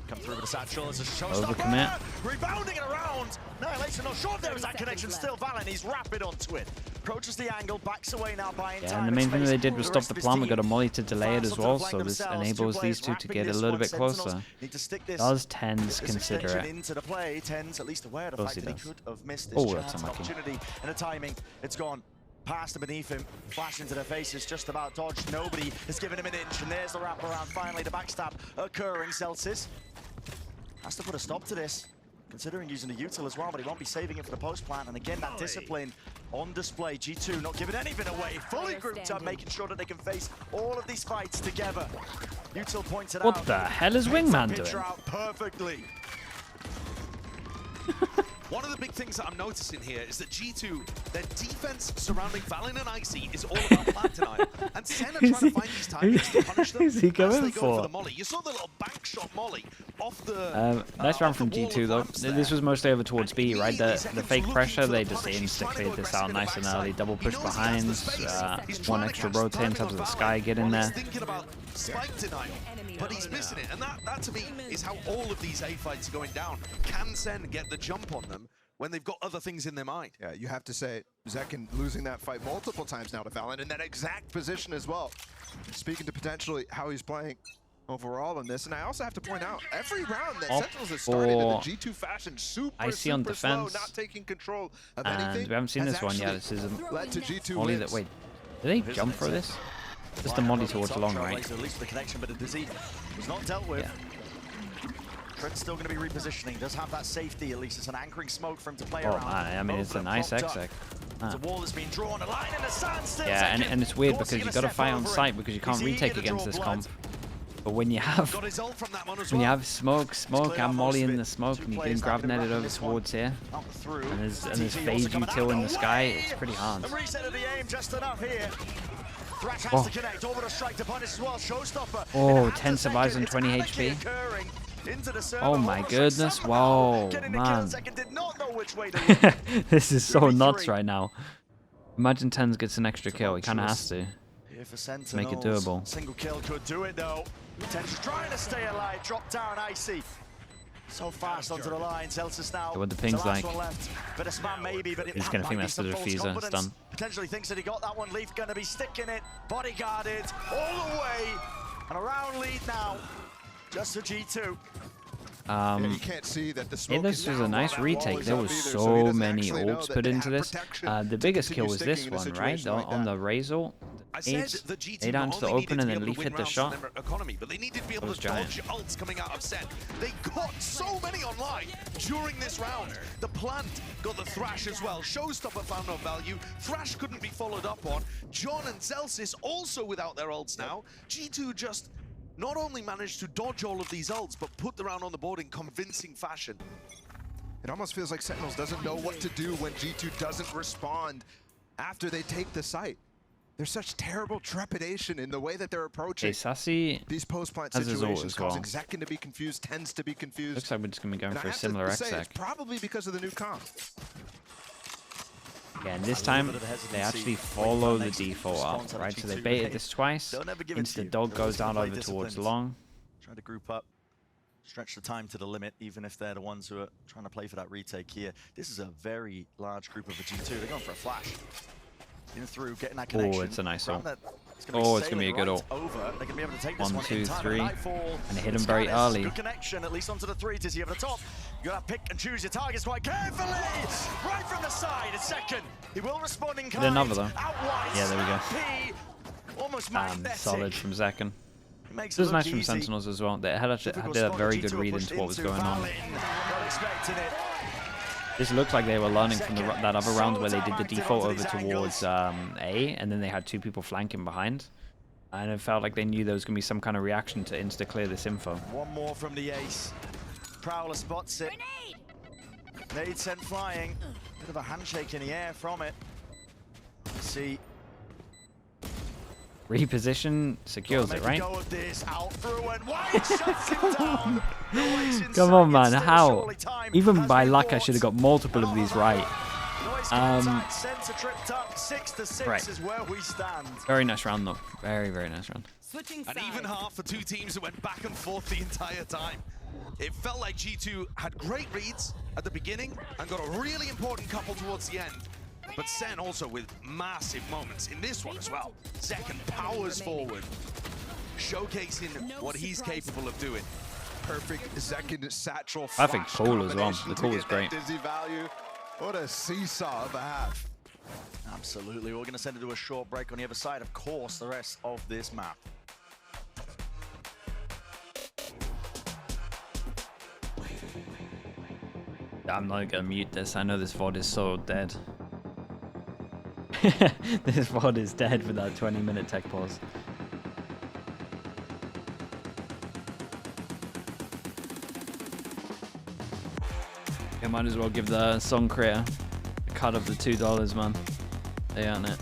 come through with the satchel as a showstopper. overcommit. Rebounding it around. Annihilation not sure if there was that connection. Still Valen, he's rapid onto it. Approaches the angle, backs away now, buying Yeah, time and the main thing space. they did was stop rest the of his plant. We team got a molly to delay it fast as onto the well, flank so this themselves. enables Two these players two to wrapping get a this little one. bit Sentinels closer. need to stick this Does TenZ this consider extension it? into the play. TenZ at least aware of the Of course fact he that he does. could have missed this Oh, chance, that's an unlucky. opportunity, and the timing. It's gone past and beneath him, flash into their faces, just about dodged. Nobody has given him an inch, and there's the wraparound. Finally, the backstab occurring. Celsius has to put a stop to this, considering using the util as well, but he won't be saving it for the post plant. And again, that discipline on display. G2 not giving anything away, fully grouped up, making sure that they can face all of these fights together. Util pointed What out. the hell is paints that Wingman picture doing? out perfectly. One of the big things that I'm noticing here is that G2, their defense surrounding Valen and Icy is all about plant denial. And SEN are trying to find these timings to punish them Who's he as going they go for? the molly. You saw the little bank shot molly off the Nice round off from the wall G2 of though. lamps there. This was mostly over towards B, right? The Immediately fake Seconds pressure, looking they for the just punish. He's trying to insta go cleared this aggressive out in the nice and backside. early. Double He push knows he has behind. the space. He's One trying to extra catch the rotate in timing terms of on the Valen sky get in while there. He's thinking about spike denial, but he's missing it. And that to me is how all of these A fights are going down. Can SEN get the jump on them when they've got other things in their mind? Yeah, you have to say, Zekin losing that fight multiple times now to Valen in that exact position as well. Speaking to potentially how he's playing overall in this, and I also have to point out, every round that Up Sentinels has started in the for G2 fashion, super, Icy on super slow, defense. not taking control of And anything. we haven't seen has this one yet. actually This is a led to G2 molly wins. that, wait, did they jump for this? Just the molly towards long, right? At least the connection, but the disease was not dealt with. Yeah. Trent's still going to be repositioning. Does have that safety at least. It's an anchoring smoke for him to play Oh, around. I mean, it's a nice exec. There's a wall that's been drawn, a line in the sand still. Yeah, and it's weird Dorsey because you gonna got to step fight on over it. site because you can't He's eager retake to against draw this blood. comp. But when you have smoke, and Molly in the smoke, and you can grab netted over towards here, and there's phase util in the sky, it's pretty hard. Oh, 10 survives and 20 HP. Oh my goodness, whoa, man. This is so nuts right now. Imagine Tens gets an extra kill, he kind of has to make it doable. Single kill could do it though. Tens trying to stay alive, drop down Icy. So fast onto the line, Celsius now. What the ping's like. Bit of spam maybe, but he's gonna think that's the diffuser, it's done. Potentially thinks that he got that one. Leaf gonna be sticking it, bodyguarded all the way. And a round lead now, just for G2. You can't see that the smoke this was a nice retake. There was so many ults put into this. The biggest kill was this one, right? On the Razor. 8 down to the open and then Leaf hit the shot. Economy, but they needed to be able to dodge ults coming out of SEN. They got so many online during this round. The plant got the Thrash as well. Showstopper found no value. Thrash couldn't be followed up on. John and Celsius also without their ults now. G2 just not only managed to dodge all of these ults, but put the round on the board in convincing fashion. It almost feels like Sentinels doesn't know what to do when G2 doesn't respond after they take the site. There's such terrible trepidation in the way that they're approaching these post-plant situations, causing Zekin to be confused, Tens to be confused. Looks like we're just going to be going for a similar exec. Probably because of the new comp. Yeah, and this time they actually follow the default up, right? So they baited this twice. Instant dog goes down over towards long. Try to group up, stretch the time to the limit, even if they're the ones who are trying to play for that retake here. This is a very large group of the G2. They're going for a flash. In through, getting that connection. Oh, it's a nice ult. Oh, it's going to be a good ult. 1, 2, 3. And hit him very early. Good connection, at least onto the 3. Dizzy over the top. You got to pick and choose your targets quite carefully. Right from the side, a second. He will respond in kind. Hit another though. Outright. Yeah, there we go. Almost solid from Zekin. This was nice from Sentinels as well. They had a very good read into what was going on. Not expecting it. This looked like they were learning from that other round where they did the default over towards A, and then they had 2 people flanking behind. And it felt like they knew there was going to be some kind of reaction to insta-clear this info. One more from the ace. Prowler spots it. Nade sent flying. Bit of a handshake in the air from it. See. Reposition secures it, right? Come on, man. How? Even by luck, I should have got multiple of these right. Right. Very nice round, though. Very, very nice round. An even half for 2 teams that went back and forth the entire time. It felt like G2 had great reads at the beginning and got a really important couple towards the end. But SEN also with massive moments in this one as well. Zekin powers forward, showcasing what he's capable of doing. Perfect Zekin satchel. Perfect pull as well. The pull was great. Dizzy value. What a seesaw of a half. Absolutely. We're going to send it to a short break on the other side. Of course, the rest of this map. I'm not going to mute this. I know this VOD is so dead. This VOD is dead with that 20-minute tech pause. I might as well give the song creator a cut of the $2, man. They earn it.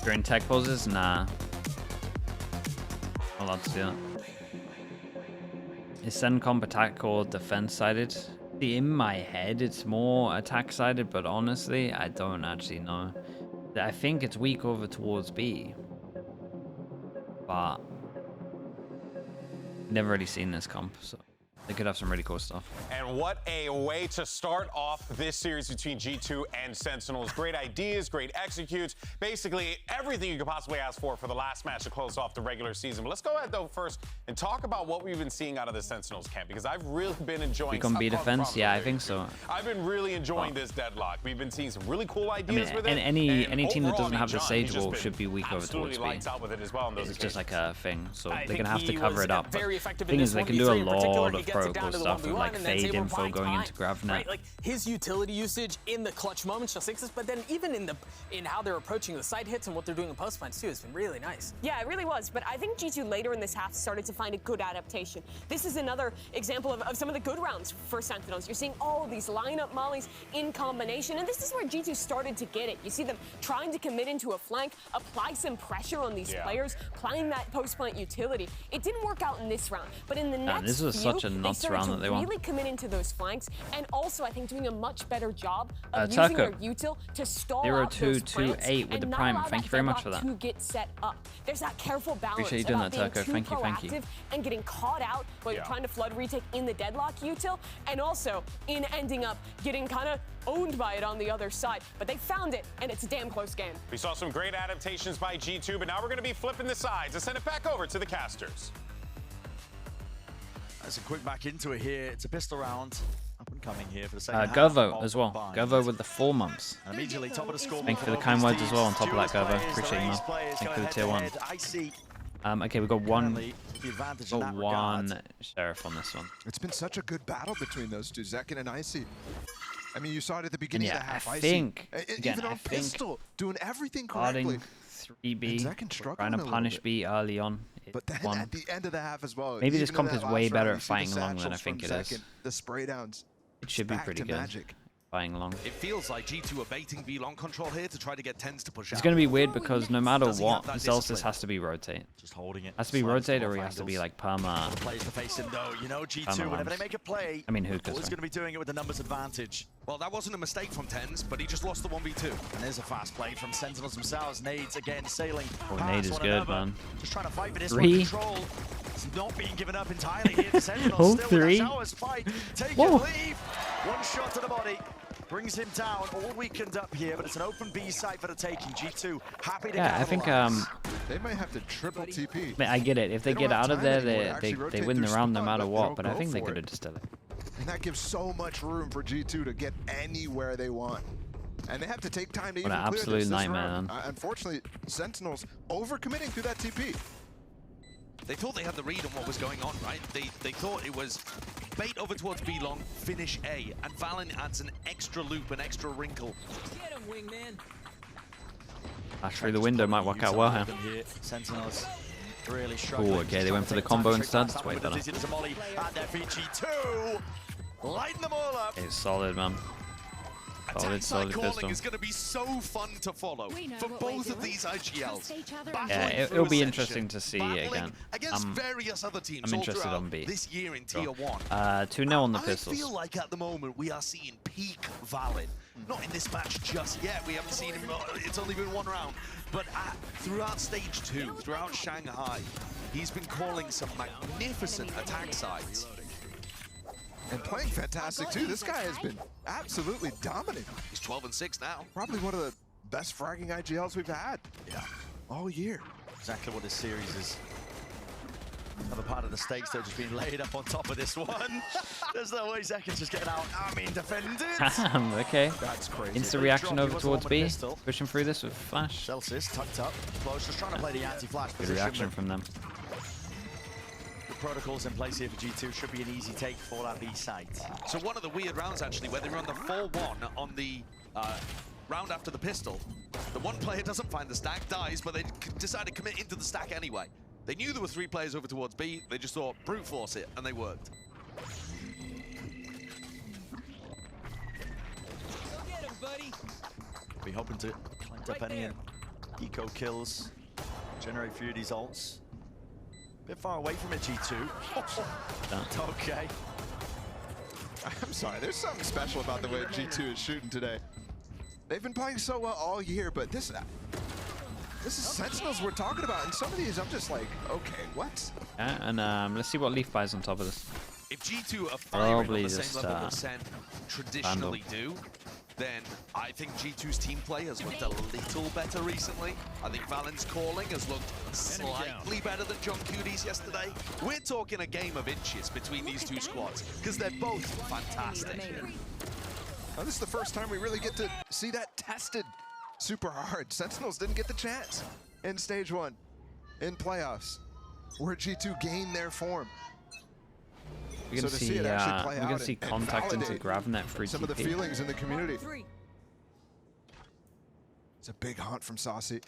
During tech pauses? Nah. Not allowed to do that. Is SEN comp attack or defense sided? In my head, it's more attack sided, but honestly, I don't actually know. I think it's weak over towards B. But never really seen this comp, so They could have some really cool stuff. And what a way to start off this series between G2 and Sentinels. Great ideas, great executes. Basically, everything you could possibly ask for the last match to close off the regular season. But let's go ahead, though, first and talk about what we've been seeing out of the Sentinels camp, because I've really been enjoying... We can be defense? Yeah, I think so. I've been really enjoying this deadlock. We've been seeing some really cool ideas with it. And any team that doesn't have the Sage Wall should be weak over towards B. Out with it as well in those it's just like a thing, so they're going to have to he cover was it up. But very the effective thing in is, they this can do a 1v3 in particular. lot He of gets it down protocol to the stuff with 1v1, like and then fade Saber info finds going time, into GravNet. right? Like his utility usage in the clutch moments just fixes, but then even in how they're approaching the side hits and what they're doing in post plants too has been really nice. Yeah, it really was, but I think G2 later in this half started to find a good adaptation. This is another example of some of the good rounds for Sentinels. You're seeing all of these lineup mollies in combination, and this is where G2 started to get it. You see them trying to commit into a flank, apply some pressure on these players, playing that post plant utility. It didn't work out in this round, but in the next this was few, such a they nuts started round to that they won. really commit into those flanks, and also I think doing a much better job of using their util to stall out those plants 0228 with the and not prime. allow Thank you that very much for deadlock that. to get set up. There's that careful balance Appreciate you doing about that, being Turco. too Thank you. proactive and getting caught out while you're trying to flood retake in the deadlock util, and also in ending up getting kind of owned by it on the other side. But they found it, and it's a damn close game. We saw some great adaptations by G2, but now we're going to be flipping the sides and send it back over to the casters. That's a quick back into it here. It's a pistol round. Up and coming here for the second half. Govo as well. Govo with the 4 months. And immediately top of the score. Thank you for the kind words as well on top of that, Govo. Appreciate you, man. Thank you for the tier 1. Okay, we've got one Sheriff on this one. It's been such a good battle between those two, Zekin and Icy. I mean, you saw it at the beginning of the half. I think, even on pistol, doing everything correctly. 3B, trying to punish B early on. But then at the end of the half as well. Maybe this comp is way better at fighting along than I think it is. The spray downs. It should be pretty good. Fighting along. It feels like G2 are baiting B long control here to try to get tens to push out. It's going to be weird because no matter what, Zelsis has to be rotate. Just holding it. Has to be rotate or he has to be like perma. Plays to face him though. You know, G2, whenever they make a play, I mean, Hookah's always going to be doing it with the numbers advantage. Well, that wasn't a mistake from Tens, but he just lost the 1v2. And there's a fast play from Sentinels themselves. Nades again sailing. Oh, Nade is good, man. Just trying to fight for this 3. control. It's not being given up entirely here. The Sentinels still 3. with Showers fight. Take and leave. One shot to the body. Brings him down, all weakened up here, but it's an open B site for the taking. G2 happy to I think they might have to triple TP. I get it. If they get out of there, they win the round no matter what. But I think they could have just done it. And that gives so much room for G2 to get anywhere they want. And they have to take time to even clear this. What an absolute nightmare, man. Unfortunately, Sentinels overcommitting through that TP. They thought they had the read on what was going on, right? They thought it was bait over towards B long, finish A, and Valen adds an extra loop, an extra wrinkle. Get him, wingman. Actually, the window might work out well here. Sentinels really struggling. Oh, okay, they went for the combo instead. That's way better. Lighten them all up. It's solid, man. Solid pistol. Is going to be so fun to follow for both of these IGLs. Yeah, it'll be interesting to see again. Against various other teams I'm interested on B. This year in Tier 1. 2-0 on the pistols. I feel like at the moment we are seeing peak Valen. Not in this match just yet. We haven't seen him. It's only been 1 round. But throughout Stage 2, throughout Shanghai, he's been calling some magnificent attack sides. And playing fantastic too. This guy has been absolutely dominant. He's 12-6 now. Probably one of the best fragging IGLs we've had. Yeah. All year. Exactly what this series is. Another part of the stakes though just being laid up on top of this one. There's no way Zekin's just getting out. I mean, defended. Okay. That's crazy. Instant reaction over towards B. Pushing through this with flash. Celsius tucked up. Close, just trying to play the anti-flash Good position. reaction from them. Protocols in place here for G2 should be an easy take for that B site. So one of the weird rounds actually, where they were on the 4-1 on the round after the pistol, the one player doesn't find the stack, dies, but they decide to commit into the stack anyway. They knew there were 3 players over towards B, they just thought brute force it, and they worked. Go get him, buddy. Be hoping to collect up any eco kills, generate a few of these ults. Bit far away from it, G2. Okay. I'm sorry, there's something special about the way G2 is shooting today. They've been playing so well all year, but this is Sentinels we're talking about, and some of these I'm just like, okay, what? Yeah, and let's see what Leaf buys on top of this. if G2 are firing Probably on the just, same level that SEN traditionally do, then I think G2's team play has looked a little better recently. I think Valen's calling has looked slightly better than John Cudy's yesterday. We're talking a game of inches between these two squads, because they're both fantastic. Now, this is the first time we really get to see that tested super hard. Sentinels didn't get the chance in stage 1 in playoffs, where G2 gained their form. We're gonna see, we're gonna see contact into GravNet for some of the feelings in the community. It's a big hunt from Saucy.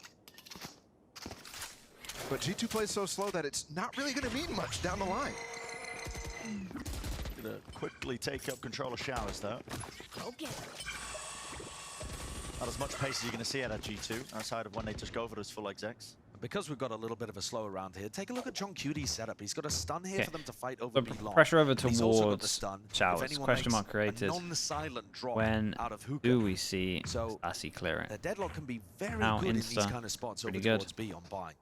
But G2 plays so slow that it's not really going to mean much down the line. Gonna quickly take up control of Showers, though. Okay. Not as much pace as you're going to see out of G2, outside of when they just go for those full execs. Because we've got a little bit of a slower round here, take a look at John Cudy's setup. He's got a stun here for them to fight over B-Long. Pressure over He's also got the towards stun. Showers. Question mark created. Non-silent drop When out of Hookah. do we see So Saucy clear it? the deadlock can be very Now good in these Insta, kind of spots over pretty good. towards B on Bind.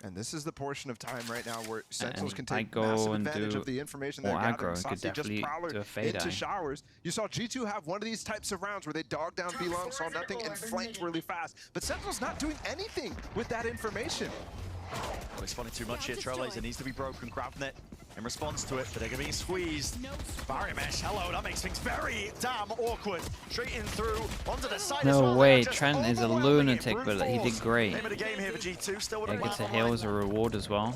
And this is the portion of time right now where Sentinels can I take go massive and advantage do of the information they're more gathering. aggro and could Saucy just definitely prowler do a fade into eye. Showers. You saw G2 have one of these types of rounds where they dogged down B-Long, saw nothing, and flanked really fast. But Sentinel's not doing anything with that information. Well, he's spawning too much here. Trailblazer needs to be broken. GravNet in response to it, but they're going to be squeezed. Barrier mesh, hello, that makes things very damn awkward. Straight in through, onto the side as well. No way, Trent is a lunatic, but he did great. Name of the game here for G2, still with Yeah, a gets a map heal online. as a reward as well.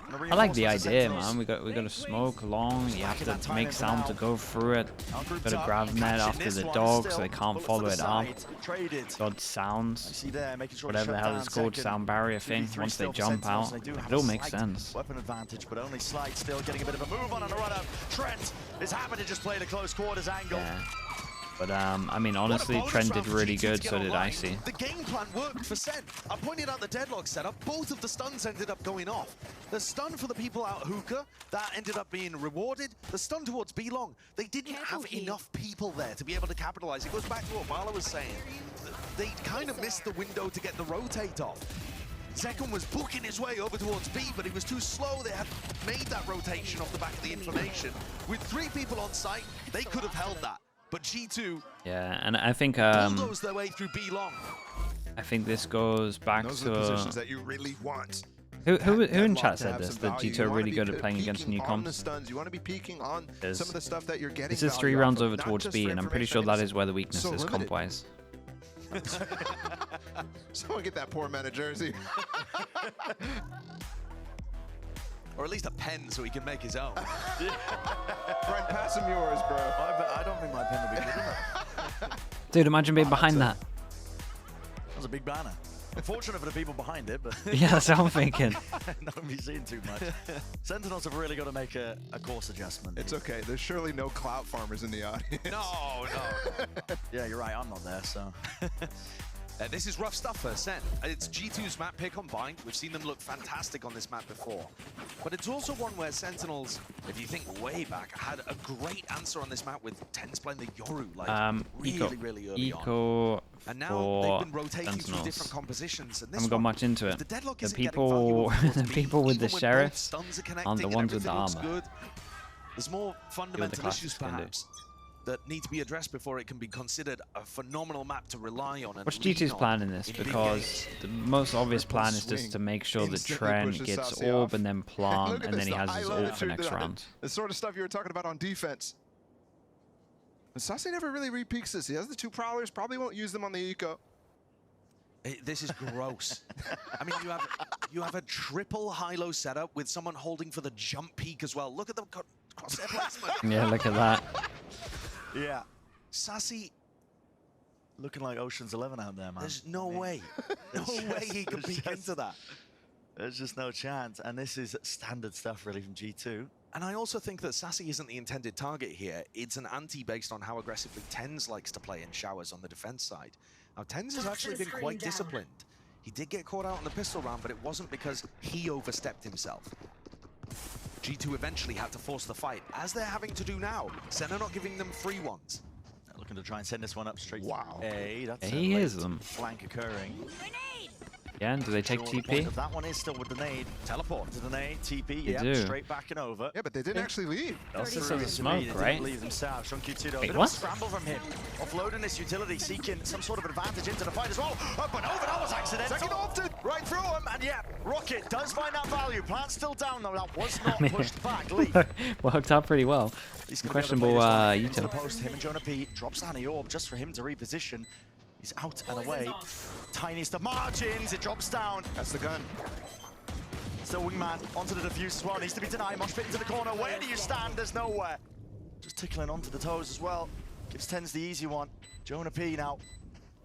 And the I like the reinforcements idea, are man. We got to smoke long. You have to make sound to go through it. Got to GravNet after the dog, so they can't follow it up. Got sounds, whatever the hell it's called, sound barrier thing. Once they jump out, it all makes sense. Weapon advantage, but only slight. Still getting a bit of a move on a run up. Trent is happy to just play the close quarters angle. Yeah. But I mean, honestly, Trent did really good, so did Icy. The game plan worked for SEN. I pointed out the deadlock setup. Both of the stuns ended up going off. The stun for the people out Hookah, that ended up being rewarded. The stun towards B-Long, they didn't have enough people there to be able to capitalize. It goes back to what Marla was saying. They kind of missed the window to get the rotate off. Zekon was booking his way over towards B, but he was too slow. They had made that rotation off the back of the information. With 3 people on site, they could have held that. But G2 Yeah, and I think bulldozed their way through B-Long. I think this goes back Those to are the positions that you really want. who in Deadlock chat to said have this, some that value. G2 You are wanna really be good at playing against peeking new on the comps. stuns. You want to be peeking on Is- some of the stuff that you're getting. This is value 3 off rounds of, over not towards just B, for and I'm pretty sure information. that is where the weakness so is limited. comp-wise. Someone get that poor man a jersey. Or at least a pen so he can make his own. Brent, pass him yours, bro. I don't think my pen will be good enough. Dude, imagine being behind that. That was a big banner. Unfortunate for the people behind it, but Yeah, that's what I'm thinking. not be seeing too much. Sentinels have really got to make a course adjustment. It's okay. There's surely no clout farmers in the audience. No. Yeah, you're right. I'm not there, so. This is rough stuff for SEN. It's G2's map pick on Bind. We've seen them look fantastic on this map before. But it's also one where Sentinels, if you think way back, had a great answer on this map with Tens playing the Yoru like really early on. And now they've been rotating through different compositions. And this haven't got one, much into if it. the deadlock The isn't getting people, value over towards the B, people with the even when both sheriff stuns are aren't the connecting and ones with the everything looks armor. good, there's more fundamental classics issues can do. perhaps that need to be addressed before it can be considered a phenomenal map to rely on. What's lean G2's on plan in this? in big Because games. the most obvious Triple plan is just swing to make sure that instantly Trent pushes gets Saucy orb off. and then plant, Look at and then this, he the has his highlight ult for of next the- round. The sort of stuff you were talking about on defense. And Saucy never really re-peeks this. He has the 2 prowlers, probably won't use them on the eco. This is gross. I mean, you have a triple high-low setup with someone holding for the jump peak as well. Look at the crosshair placement. Yeah, look at that. Yeah. Saucy, Looking like Ocean's 11 out there, man. there's no way. No way he could peek into that. There's just no chance. And this is standard stuff, really, from G2. And I also think that Saucy isn't the intended target here. It's an anti based on how aggressively Tens likes to play in Showers on the defense side. Now, Tens has actually been quite disciplined. He did get caught out in the pistol round, but it wasn't because he overstepped himself. G2 eventually had to force the fight, as they're having to do now. SEN are not giving them free ones. Looking to try and send this one up straight Wow. to A. That's He a is late them. flank occurring. Yeah, do they take TP? That one is still with the nade. Teleport to the nade, TP, They yeah, do. straight back and over. Yeah, but they didn't actually leave. Also saw the smoke, right? Leave themselves. Shunky Wait, bit what? of a scramble from him. Offloading this utility, seeking some sort of advantage into the fight as well. Up and over, that was accidental. Second often. Right through him, and yeah, Rocket does find that value. Plant's still down though, that was not pushed back. Leaf. Worked out pretty well. He's Questionable util. Post him and Jonah P drops down the orb just for him to reposition. He's out and away. Tiniest of margins, it drops down. That's the gun. Still wingman onto the defuse as well. Needs to be denied. Mosh pit into the corner. Where do you stand? There's nowhere. Just tickling onto the toes as well. Gives Tens the easy one. Jonah P now.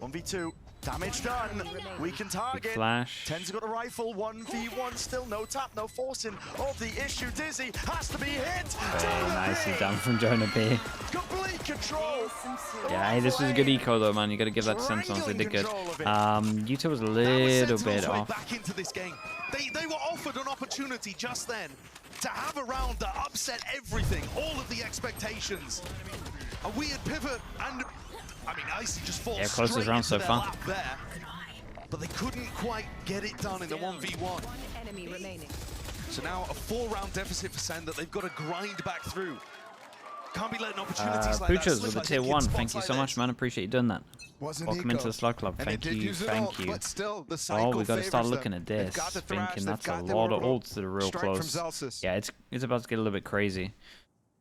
1v2. Damage done. We can target. Flash. Tens got a rifle. 1v1 still. No tap, no forcing of the issue. Dizzy has to be hit. Very nicely done from Jonah P. Complete control. Yeah, hey, this was a good eco though, man. You got to give that to Sentinels. They did good. Yuta was a little bit off. Back into this game. They were offered an opportunity just then to have a round that upset everything, all of the expectations. A weird pivot, and I mean, Icy just falls closest round so far. There, but they couldn't quite get it done in the 1v1. So now a 4-round deficit for Sen that they've got to grind back through. Can't be letting opportunities like that Puchas slip. with the I tier think in 1. spots Thank you like so much, this. man. Appreciate you doing that. Welcome into the Slug Club. Thank you, thank you. But still, the Oh, cycle we got to start favors looking them. at They've this. got the thrash, Thinking they've that's a got the lot of orbital ults that are real strike from close. Zelsis. Yeah, it's about to get a little bit crazy.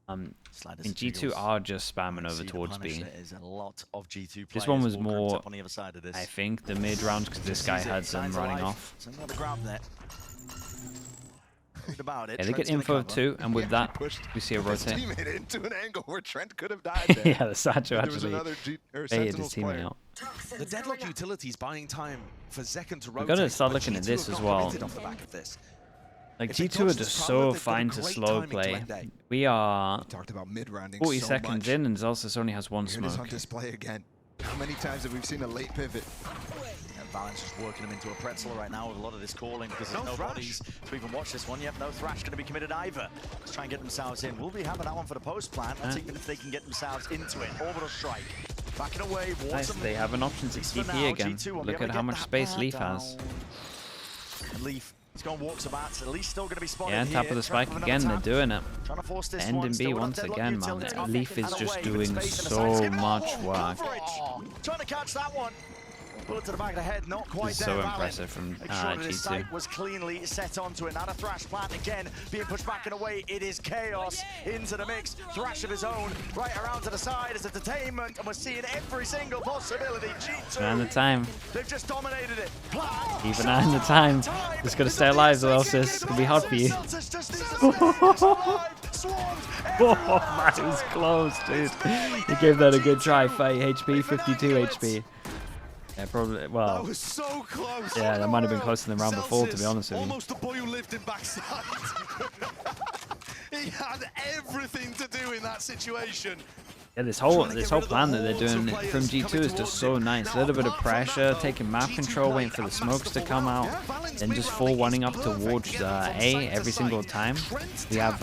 And G2 are just spamming over towards B. There's a lot of G2 This one was players all grouped more, up on the other side of this. I think, the mid rounds because this guy had them running off. So the grab there. About it. Yeah, they get Trent's gonna info cover. too, and with that, we see a His rotate. teammate into an angle where Trent could have died there. Yeah, the Satchel There was actually another baited his Sentinels teammate player. out. The Deadlock utility's buying time for Zekon to rotate. We've got to start but looking at G2 this have as not well. committed off the back of this. Like If they G2 dodge are this just prowler, so they've got a fine to great slow timing to play. end day. We are We talked about mid-rounding 40 so seconds much. in, and Zelsis only has one Here it is on smoke. display again. How many times have we seen a late pivot? Valence just working him into a pretzel right now with a lot of this calling because there's no bodies to even watch this one. Yep, no Thrash going to be committed either. Let's try and get themselves in. We'll be having that one for the post plan. Let's see if they can get themselves into it. Orbital strike. Backing away. Nice, they have an option to TP again. Look at how much space Leaf has. Leaf. He's going walks about. At least still going to be spotted. Yeah, top of the spike again. They're doing it. Trying to force this End one. in B Still with once that deadlock again, utility. man. Leaf is And just away, doing but space in the so sides. much work. Trying to catch that one. Bullet to the back of the head, not quite This is there. so Valen. impressive from Make sure that his G2. sight was cleanly set onto it. Now a Thrash plant again, being pushed back and away. It is chaos into the mix. Thrash of his own, right around to the side as entertainment, and we're seeing every single possibility. G2, And the time. they've just dominated it. Plant, Keep an eye on the time. Just gotta stay alive, or else it's gonna be hard for you. Oh man, it was close, dude. He gave that a good try. 5 HP, 52 HP. Yeah, probably. That Well, was so close. yeah, that might have been closer than the round before, to be honest with you. Almost the boy who lived in backside. He had everything to do in that situation. Yeah, this whole plan that they're doing from G2 is just so nice. A little bit of pressure, taking map control, waiting for the smokes to come out, then just full running up towards A every single time. We have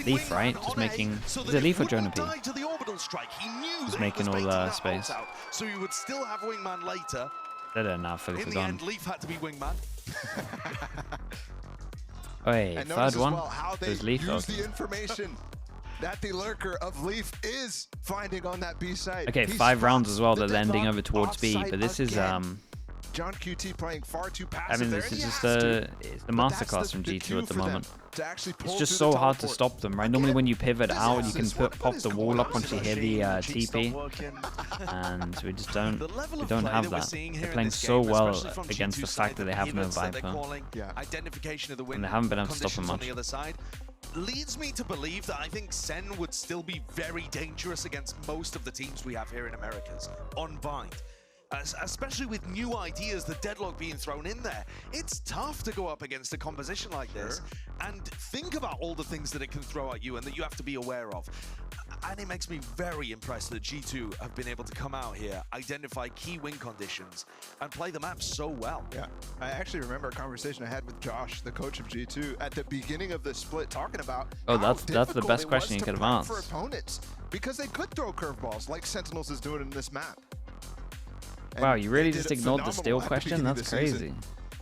Leaf, right? Just making. Is it Leaf or Jonah P? Just making all the space. So you would still have wingman later. They don't know, fully In the forgotten. end, Leaf had to be wingman. Wait, And third notice as one. well how they There's Leaf. use Okay. the information that the lurker of Leaf is finding on that B side. Okay, He 5 rounds spots as well. the They're ending deadlock over towards B, offside but this is again. John QT playing far too passive. I mean, there, this and is he just has to. it's the But that's masterclass from the G2 cue at the for them moment. to actually pull It's just through so the hard to teleport. stop them, right? Normally when you pivot out, you can is pop what the is wall going up on. once you hear the TP, and we just don't have that. They're playing so well against the fact that they have no Viper, Yeah. Identification of the and they haven't been able to stop them conditions on much. the other side leads me to believe that I think Sen would still be very dangerous against most of the teams we have here in Americas on Bind. Especially with new ideas, the Deadlock being thrown in there. It's tough to go up against a composition like this and think about all the things that it can throw at you and that you have to be aware of. And it makes me very impressed that G2 have been able to come out here, identify key win conditions, and play the map so well. Yeah, I actually remember a conversation I had with Josh, the coach of G2, at the beginning of the split, talking about Oh, how that's the difficult best it question was you to could have prep for asked. opponents because they could throw curveballs like Sentinels is doing in this map. Wow, you really they just did ignored the phenomenal steal at the question? beginning of That's the season. crazy.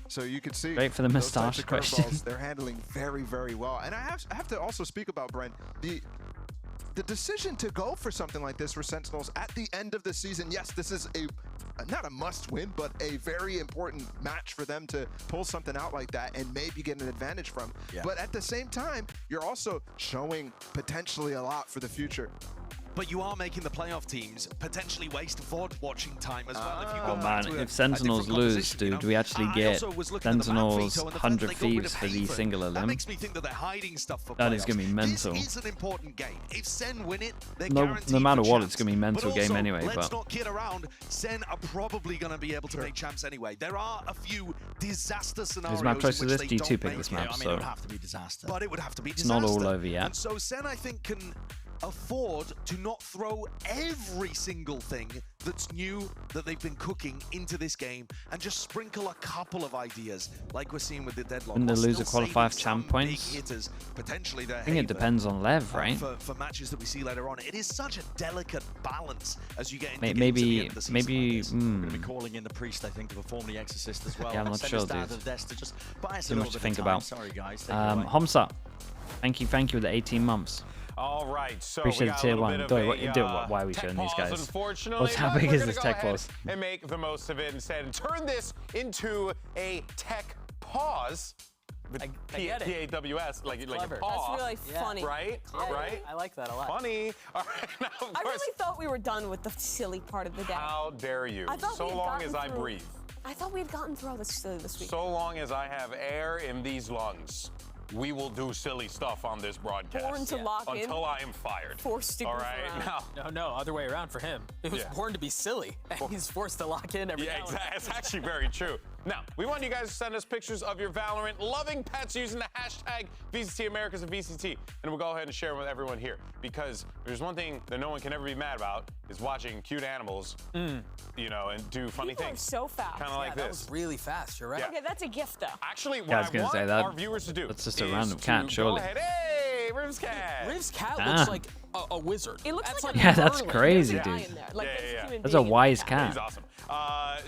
So you can see Great for the those types moustache of question. curveballs they're handling very, very well. And I have to also speak about, Brent, the decision to go for something like this for Sentinels at the end of the season. Yes, this is not a must-win, but a very important match for them to pull something out like that and maybe get an advantage from. Yeah. But at the same time, you're also showing potentially a lot for the future. But you are making the playoff teams potentially waste VOD watching time as well. If you Oh go back man, to if Sentinels lose, dude, we actually get Sentinels 100 Thieves for the singular That limb. makes me think that they're hiding stuff for That playoffs. is gonna be mental. This is an important game. If Sen win it, they're No guaranteed matter the what, chance. it's gonna be a mental But game also, anyway, let's but- not kid around. Sen are probably gonna be able to make champs anyway. There are a few disaster scenarios map in choice which for this? they G2 don't picked make this it. map, I mean, so- it would have to be disaster. But it would have to be It's disaster. not all over yet. And so Sen, I think, can afford to not throw every single thing that's new that they've been cooking into this game and just sprinkle a couple of ideas like we're seeing with the deadlock. Wouldn't they While lose still the qualify saving champ some points? big hitters, potentially their I think it haven, depends on Lev, right? for matches that we see later on. It is such a delicate balance as you get into games at the Maybe, end of the season maybe. like this. We're going to be calling in the priest, I think, to perform the exorcist as well. Yeah, I'm not Send sure, us down dude. to the desk to just buy us Too a much little to bit think of time. about. Sorry, guys. Take it away. Homsa, thank you with the 18 months. All right, so Appreciate we got the tier a little one. bit of Why are we tech showing these pause, guys? Unfortunately, What's how but big we're is gonna this go tech ahead pause? and make the most of it instead and turn this into a tech pause. I get it. P-A-W-S, like a clever. paw. That's really funny. Right? Yeah, Right? I like that a lot. Funny. All right, now, of I course, really thought we were done with the silly part of the day. how dare you? I thought So we had long gotten as I through- breathe. I thought we had gotten through all this silly this week. So long as I have air in these lungs, we will do silly stuff on this broadcast. Born to lock in. until I am fired. Forced to All goof right, around. now. No, other way around for him. He was Yeah. born to be silly, and he's forced to lock in every Yeah, now and then. exactly. It's actually very true. Now, we want you guys to send us pictures of your Valorant loving pets using the hashtag VCT Americas and VCT, and we'll go ahead and share them with everyone here. Because there's one thing that no one can ever be mad about is watching cute animals, you know, and do funny People are things. so fast. Kind of like That this. was really fast, you're right. Yeah. Okay, that's a gift though. Actually, what Yeah, I was I gonna want say that- our viewers to do that's just a is random to cat, go surely. ahead. Hey, Riv's cat. Riv's cat Ah. looks like a wizard. It looks That's like Yeah, that's Merlin. crazy, There's a guy dude. in there. Like, Yeah, there's yeah, human That's a being in wise that cat. He's awesome.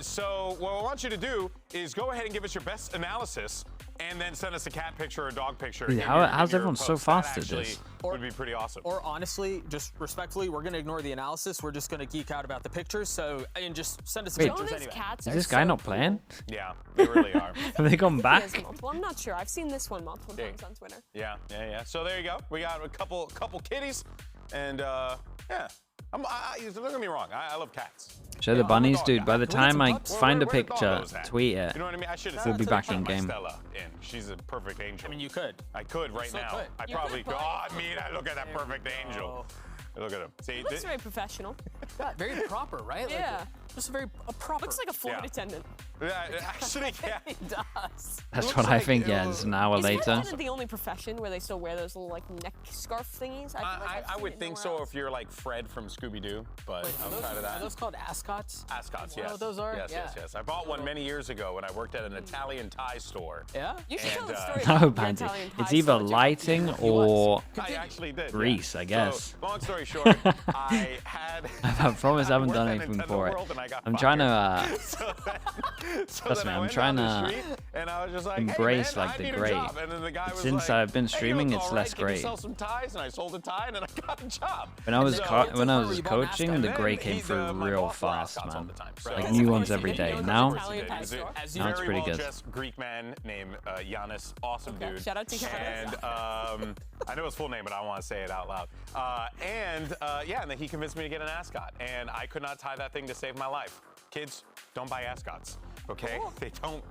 So what I want you to do is go ahead and give us your best analysis and then send us a cat picture or a dog picture. Dude, in how's your everyone so post. That fast at actually this? would be pretty awesome. Or honestly, just respectfully, we're gonna ignore the analysis. We're just gonna geek out about the pictures. So and just send us Wait. pictures Jonah's anyway. cats Is are this guy so not cool. playing? Yeah, they really are. Have they gone He back? has multiple. I'm not sure. I've seen this one multiple Yeah. times on Twitter. Yeah. So there you go. We got a couple kitties, and yeah. Don't get me wrong. I love cats. Show the bunnies, dog dude. guy. By the Can we get time some I pups? find a Where the dog picture, goes at? tweet it. You know what I mean? I should have We'll be sent back my in game. Stella in. She's a perfect angel. I mean, you could. I could right still now. could. I You probably could, could. but- Oh, I mean, look at that perfect angel. Look at him. See, He looks very professional. Very proper, right? Yeah. Just a proper. Looks like a flight Yeah. attendant. actually, yeah. He does. That's Looks what I like, think. Yeah, it's an hour Is flight later. attendant the only profession where they still wear those little like neck scarf thingies? I, feel like I've I seen would it think nowhere so else. if you're like Fred from Scooby-Doo, but outside of that. Are those called ascots? Ascots, You know yes. what those are? Yes, Yeah. yes. I bought one many years ago when I worked at an Italian tie store. Yeah? You should tell the And, story No, about your Pansy. Italian It's pie either soldier. lighting or I actually did. Grease, yeah. I guess. So, long story short, I had. I promise I haven't worked done at anything Nintendo for it. World and I got I'm trying fired. to. So Trust then me, I I'm went trying down the to street, and I was just like, embrace, hey, man, like, I the need a great. job. And then the guy was Since like, I've been hey, you streaming, look it's all less right. Can you great. sell some ties? And I sold a tie, and then I got a job. When I was So- when I where was you bought coaching, mascots. the And gray then came through my real boss wore fast, ascots all man. the time. So- Like Because new of ones course every you day. didn't go Now, to Italian pie He's a store. As you Now it's very pretty good. well-dressed Greek man named Giannis. Awesome Okay, dude. shout out to Giannis. And I know his full name, but I don't want to say it out loud. Yeah, and then he convinced me to get an ascot, and I could not tie that thing to save my life. Kids, don't buy ascots. Okay,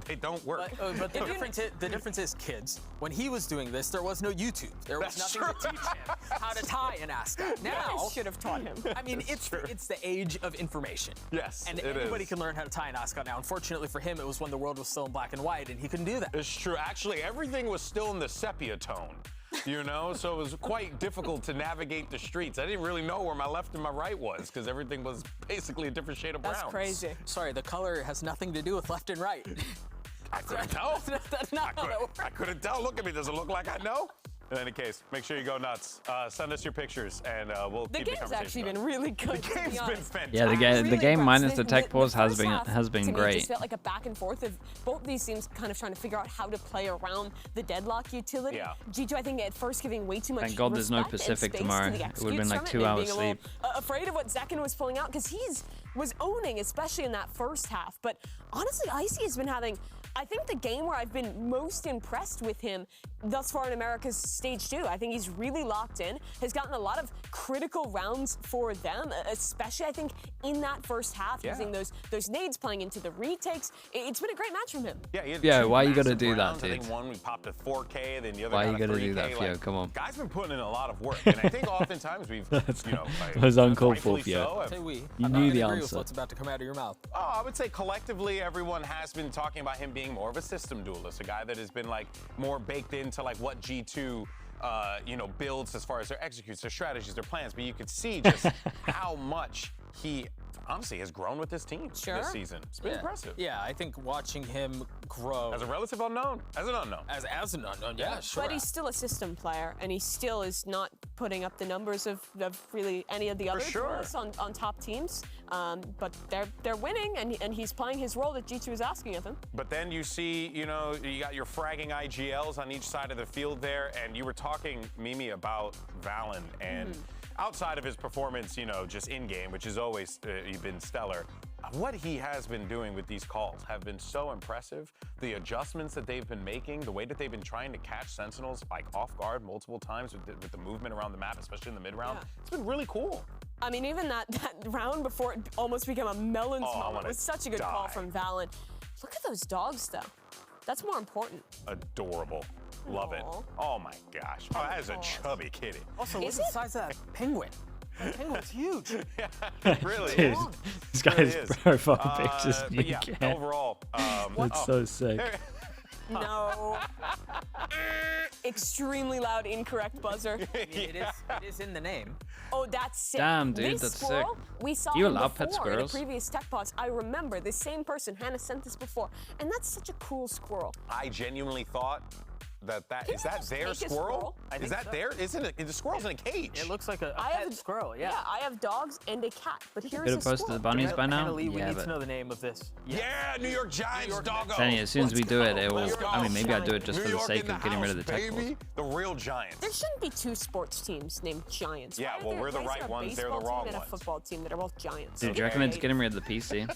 they don't work. But the difference is, kids, when he was doing this, there was no YouTube. There was That's nothing true. to teach him how to tie an ascot. Now, Dennis should have taught him. I mean, it's the age of information. Yes, And it anybody is. can learn how to tie an ascot now. Unfortunately for him, it was when the world was still in black and white, and he couldn't do that. It's true. Actually, everything was still in the sepia tone. You know, so it was quite difficult to navigate the streets. I didn't really know where my left and my right was because everything was basically a different shade of brown. That's crazy. Sorry, the color has nothing to do with left and right. I couldn't tell. That's not how that works. I couldn't tell. Look at me. Does it look like I know? In any case, make sure you go nuts. Send us your pictures, and we'll The keep the game's conversation actually going. been really good. The game's been fantastic. Yeah, the game minus the tech pause has been to me, great. It just felt like a back and forth of both these teams kind of trying to figure out how to play around the deadlock utility. Yeah. G2, I think, at first giving way too much Thank God there's no respect and Pacific space tomorrow. to the It would've been like executes 2 from it, hours and being a sleep. little, afraid of what Zekken was pulling out because was owning, especially in that first half. But honestly, Icy has been having, I think, the game where I've been most impressed with him thus far in America's Stage 2. I think he's really locked in, has gotten a lot of critical rounds for them, especially, I think, in that first half, using those nades playing into the retakes. It's been a great match from him. Yeah, why you gotta massive do that, rounds. I dude? think one we popped a 4K, then the other Why got you a gotta 3K. do that, Theo? Like, Come on. Guy's been putting in a lot of work, and I think oftentimes we've, you know, That was uncalled for, rightfully Theo. so, Say we. You I'm knew not the gonna agree with answer. what's about to come out of your mouth. Oh, I would say collectively everyone has been talking about him being more of a system duelist, a guy that has been like more baked into like what G2 you know, builds as far as their executes, their strategies, their plans. But you could see just how much he honestly has grown with this team this season. It's been impressive. Yeah, I think watching him grow As a relative unknown, as an unknown. as an unknown, yeah, sure. But he's still a system player, and he still is not putting up the numbers of really any of the other duelists on top teams. But they're winning, and he's playing his role that G2 is asking of him. But then you see, you know, you got your fragging IGLs on each side of the field there, and you were talking, Mimi, about Valen, and outside of his performance, you know, just in-game, which has always been stellar, what he has been doing with these calls have been so impressive. The adjustments that they've been making, the way that they've been trying to catch Sentinels like off guard multiple times with the movement around the map, especially in the mid-round, it's been really cool. I mean, even that round before it almost became a melons moment was such a good call from Valen. Look at those dogs, though. That's more important. Adorable. Love it. Oh my gosh. Oh, that is a chubby kitty. Also, look at the size of that penguin. That penguin's huge. It really is. This guy's profile pictures. But yeah, overall, That's so sick. No. Extremely loud, incorrect buzzer. It is in the name. Oh, that's sick. Damn, dude, this that's squirrel, sick. we saw You him allow before pet in a squirrels? previous tech pause. I remember this same person, Hannah, sent this before, and that's such a cool squirrel. I genuinely thought is that their squirrel? Is that there? Isn't it? The squirrel's in a cage. It looks like a pet squirrel, yeah. Yeah, I have dogs and a cat, but here's Could a have posted squirrel. the bunnies by now. Hannah Lee, we Yeah, need but to know the name of this. Yeah, New York Giants doggo. Danny, as soon as we do it, it will. Let's go. I mean, maybe I do it just New for the York sake in of getting rid of the tech baby. pause. The real Giants. There shouldn't be two sports teams named Giants. Yeah, Why well, are we're the there- why is right there a ones, they're the baseball wrong team and ones. a football team that are both Giants. Dude, do you reckon it's getting rid of the PC?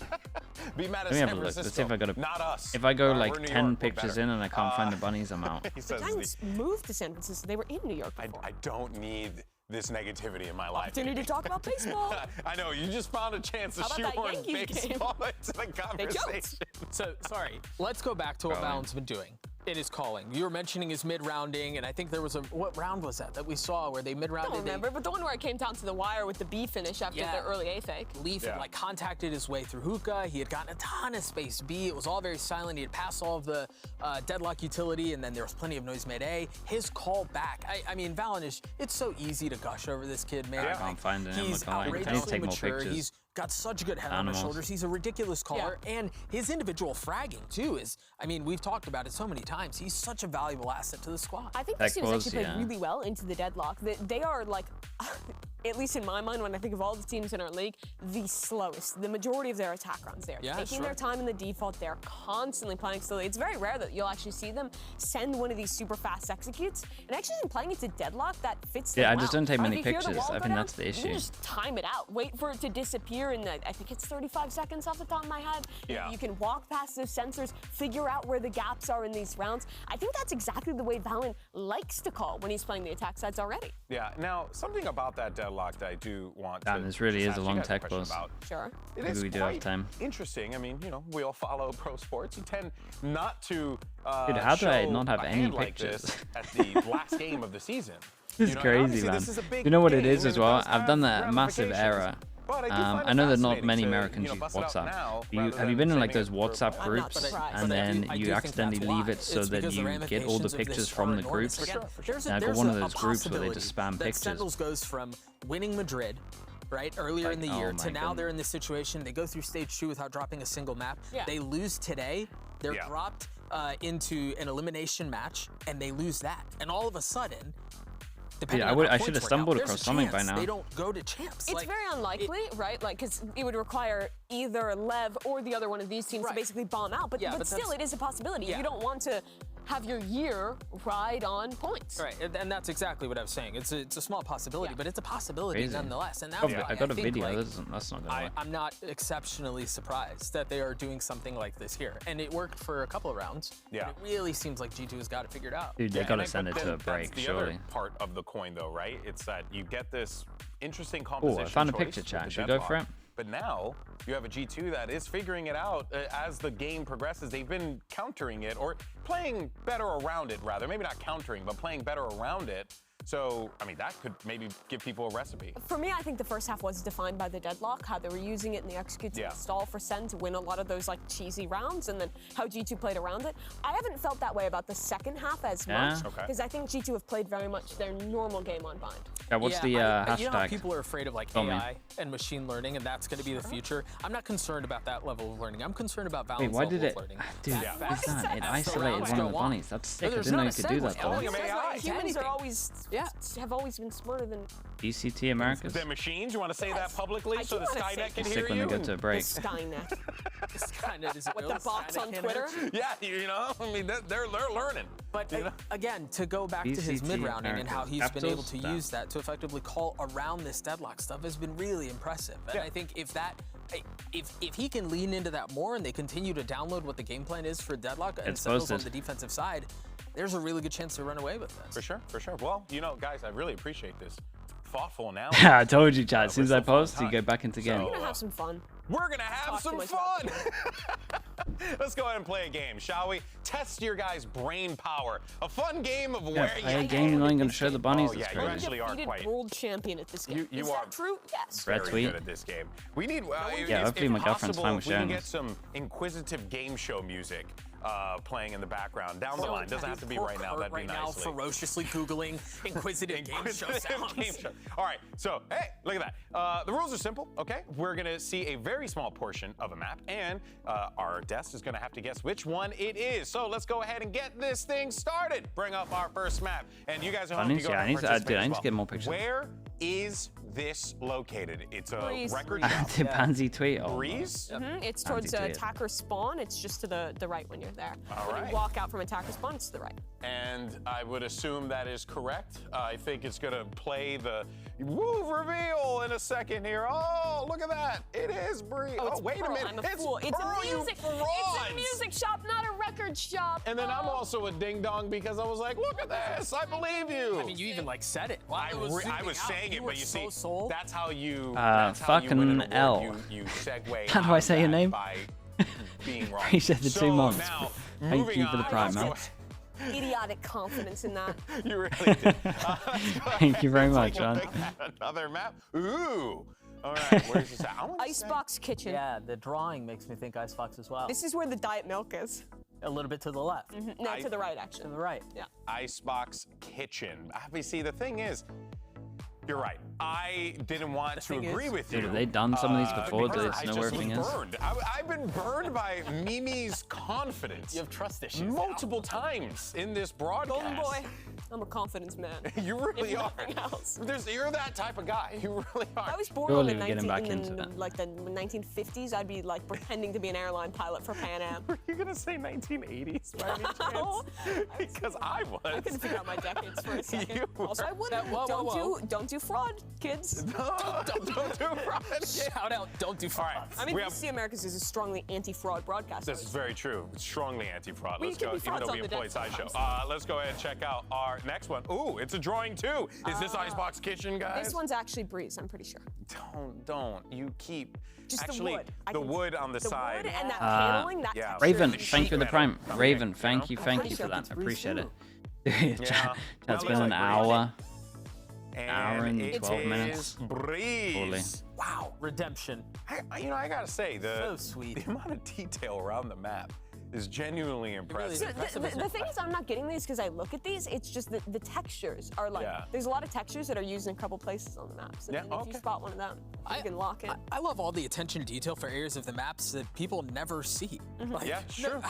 Be mad at Let me have a San look. Let's see Francisco. if I got a. Not us. If I go We're like New 10 York, we're pictures better. in and I can't find the bunnies, I'm out. He The says Giants moved to San Francisco. They were in New York before. I don't need this negativity in my life. Opportunity to talk about baseball. I know, you just found a chance to How about that shoehorn Yankees game? baseball into the conversation. So, sorry, let's go back to what Valen's been doing. It is calling. You were mentioning his mid-rounding, and I think there was what round was that we saw where they I mid-rounded? don't remember, but the one where it came down to the wire with the B finish after the early A fake. Leaf had like contacted his way through hookah. He had gotten a ton of space B. It was all very silent. He had passed all of the deadlock utility, and then there was plenty of noise mid A. His call back. I mean, Valen it's so easy to gush over this kid, man. I can't find it. He's I need to outrageously take more mature. pictures. He's got such a good head on his shoulders. He's a ridiculous caller, and his individual fragging too is. I mean, we've talked about it so many times. He's such a valuable asset to the squad. I think this team has actually played really well into the deadlock. They are like, at least in my mind, when I think of all the teams in our league, the slowest. The majority of their attack runs there. Taking their time in the default, they're constantly playing slowly. It's very rare that you'll actually see them send one of these super fast executes. And actually playing into deadlock, that fits them Yeah, I well. just don't take If many you hear the pictures. wall I go think down, that's the You issue. can just time it out. Wait for it to disappear in, I think it's 35 seconds off the top of my head. Yeah. You can walk past those sensors, figure out where the gaps are in these rounds. I think that's exactly the way Valen likes to call when he's playing the attack sides already. Yeah, now, something about that deadlock that I do want to this really just is a ask long you guys tech question pause. about. Sure. It Maybe is we do have quite time. interesting. I mean, you know, we all follow pro sports. You tend not to Dude, how do I show not have a any hand like pictures? this at the last game of the season. This is crazy, obviously man. this is a big You know what it game, is and as it well? does I've done have that massive ramifications. error. But I do find it I know that not fascinating many to, Americans you know, use bust it out WhatsApp. now You, rather have you than been in like saving those it for- WhatsApp I'm not groups, surprised. and But I then I you do think accidentally that's leave why. it so It's that because the you get all the ramifications of pictures this from are the enormous. groups? Again, there's And I got there's one of a those groups where they possibility just spam that pictures. Sentinels goes from winning Madrid, right, earlier in the Like, year, oh to my now they're in this situation. They go through stage 2 without dropping a single map. Yeah. They lose today. They're dropped into an elimination match, and they lose that. And all of a sudden, depending Yeah, on I how should have points work out, stumbled there's a across something by chance now. They don't go to champs. It's very unlikely, right? Like, because it would require either Lev or the other one of these teams to basically bomb out. But, Yeah, but still, it is a possibility. Yeah. You don't want to have your year ride on points. Right, and that's exactly what I was saying. It's a small possibility, but it's a possibility Crazy. nonetheless. And that's why I got a think, video. like, That's not gonna work. I'm not exceptionally surprised that they are doing something like this here. And it worked for a couple of rounds. Yeah. But it really seems like G2 has got it figured out. Dude, they Yeah, gotta and send it but to a then break, that's the surely. other part of the coin, though, right? It's that you get this interesting composition. Oh, I found a choice picture, with chat. the Should we go for deadlock. it? But now you have a G2 that is figuring it out as the game progresses. They've been countering it or playing better around it, rather. Maybe not countering, but playing better around it. So, I mean, that could maybe give people a recipe. For me, I think the first half was defined by the deadlock, how they were using it in the execute to stall for SEN to win a lot of those like cheesy rounds, and then how G2 played around it. I haven't felt that way about the second half as much, because I think G2 have played very much their normal game on Bind. Yeah, what's the You know how hashtag? people are afraid of like Tell me. AI and machine learning, and that's going to be the future. I'm not concerned about that level of learning. I'm concerned about Wait, balance why level did of it? learning. Dude, That what is fast. that? It As the isolated rounds one of go the on. bunnies. That's sick. I There's didn't know not you a could do segue. that Telling though. them AI to Humans anything. are always have always been smarter than ECT Americas? The machines, you want to say that publicly I so do the wanna say Skynet can Sick hear when they you? go to a break. Skynet. Skynet is With the bots on Twitter. Yeah, you know, I mean, they're learning. But again, to go back to his ECT mid-rounding and how he's been able Capitals? to use that to effectively call around this deadlock stuff has been really impressive. And I think if he can lean into that more and they continue to download what the game plan is for deadlock and Sentinels on the defensive side, there's a really good chance to run away with this. For sure, for sure. Well, you know, guys, I really appreciate this thoughtful analysis. I told you, chat. As soon as I post, you get back into game. We're gonna have some fun. We're gonna have Talk too some much fun. Let's go ahead and play a game, shall we? Test your guys' brain power. A fun game of where Play a game, you're not even gonna show the bunnies. Oh, That's yeah, you crazy. actually are Defeated quite. world champion at this game. You is are that true? Yes. Red very tweet. good at this game. We need. Yeah, hopefully my girlfriend's fine with we can sharing get this. some inquisitive game show music playing in the background down the line. Doesn't have to be right now. That'd be right now, nicely. ferociously googling inquisitive game show sounds. Game show. All right, so hey, look at that. The rules are simple, okay? We're gonna see a very small portion of a map, and our guest is gonna have to guess which one it is. So let's go ahead and get this thing started. Bring up our first map, and you guys are home to go Yeah, I ahead need and to, participate I as need to well. get more pictures. Where is this located? It's a Breeze. record Breeze. shop. The pansy tweet. Oh, Breeze? It's towards Anti-tweet. attacker spawn. It's just to the right when you're there. All when right. you walk out from attacker spawn, it's to the right. And I would assume that is correct. I think it's gonna play the woo reveal in a second here. Oh, look at that! It is Bree. Oh, wait a Pearl. minute! I'm a It's fool. It's Pearl, a you music. It's frauds! a music shop, not a record shop. And then I'm Oh. also a ding dong because I was like, look at this! I believe you. I mean, you even like said it. Wow, I was saying it, but you see, sold. that's how you. That's how you fucking win an award. L. You segue. How do out I of say your that name? By being wrong. Appreciate the 2 months. Now, Thank moving you for the on, prime, let's man. go- Idiotic confidence in that. You really did. Thank you very much, Take a man. look at another map. Ooh. All right, where's this at? I wanna say- Icebox kitchen. Yeah, the drawing makes me think Icebox as well. This is where the diet milk is. A little bit to the left. No, to the right, To actually. the right. Yeah. Icebox Kitchen. Obviously, the thing is, you're right. I didn't want to thing agree is- with you. Dude, have they done some of these before? because Do they I know just where everything was is? burned. I've been burned by Mimi's confidence. You have trust issues. multiple times in this broadcast. Golden boy. I'm a confidence man. You really If are. nothing else. You're that type of guy. You really are. I was born Surely in the, we're getting back 19, into in the, that. like the 1950s. I'd be like pretending to be an airline pilot for Pan Am. Were you gonna say 1980s by any No, chance? Because I was. I couldn't figure out my decades for a second. You Also, I were. wouldn't. Whoa. Don't do fraud, kids. Don't do fraud. Shout out, don't do fraud. All right. I mean, we have, BC Americas is a strongly anti-fraud broadcast. this is very true. It's strongly anti-fraud. We Let's can go, be even frauds though on we the employ deck Sideshow. sometimes. Let's go ahead and check out our next one. Ooh, it's a drawing too. Is this Icebox Kitchen, guys? This one's actually Breeze, I'm pretty sure. Don't. You keep. Just Actually, the wood. the wood on the side. Wood and that paneling, that yeah. texture Raven, is thank you for the sheet prime. metal coming Raven, in, thank you you, know? thank pretty you for sure that. it's I Breeze appreciate it. too. Chat, Well, it's it been looks an like hour. And Hour and it 12 is minutes. Breeze. Fully. Wow. Redemption. I gotta say, So sweet. the amount of detail around the map is genuinely impressive. The thing is, I'm not getting these because I look at these. It's just that the textures are like, there's a lot of textures that are used in a couple places on the maps. And if you spot one of them, you can lock in. I love all the attention to detail for areas of the maps that people never see. Like, yeah, sure.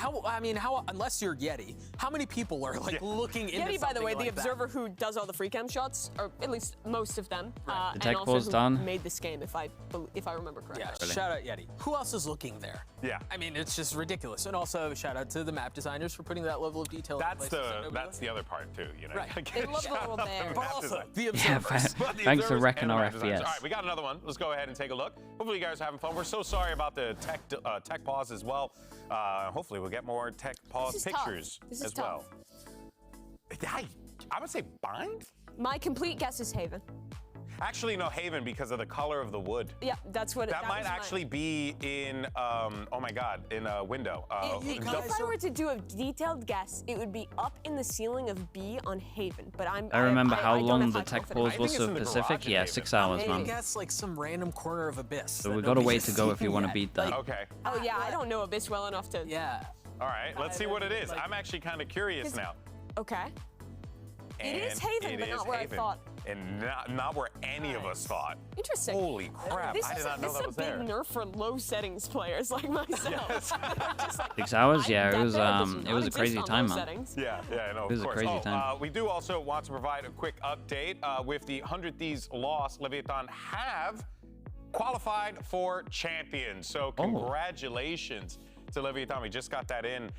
Unless you're Yeti, how many people are like looking into Yeti, by the way, like the observer who does all the free cam shots, or at least most of them, the tech and ball's also who done. made this game, if I remember correctly. Yeah, shout out Yeti. Who else is looking there? Yeah. I mean, it's just ridiculous. And also shout out to the map designers for putting that level of detail. That's the other part too. You know, right. They love the little bears. But also the Yeah, observers. thanks for wrecking our FPS. FPS. All right, we got another one. Let's go ahead and take a look. Hopefully you guys are having fun. We're so sorry about the tech pause as well. Hopefully we'll get more tech pause pictures as well. I would say bind? My complete guess is Haven. Actually, no, Haven, because of the color of the wood. Yeah, that's what that might actually be in, oh my God, in a window. If I were to do a detailed guess, it would be up in the ceiling of B on Haven. But I remember how long the tech pause was for Pacific. Yeah, 6 hours, man. I guess like some random corner of Abyss. So we got a way to go if you want to beat that. Okay. Oh yeah, I don't know Abyss well enough to. Yeah. All right, let's see what it is. I'm actually kind of curious now. Okay. And it is Haven, but not where I thought. And not where any of us thought. Interesting. Holy crap, I did not know that was there. This is a big nerf for low settings players like myself. Yes. 6 hours? Yeah, it was a crazy time, man. Yeah, no, it was of course. a crazy time. We do also want to provide a quick update. With the 100 Thieves loss, Leviathan have qualified for champions. So congratulations to Leviathan. We just got that in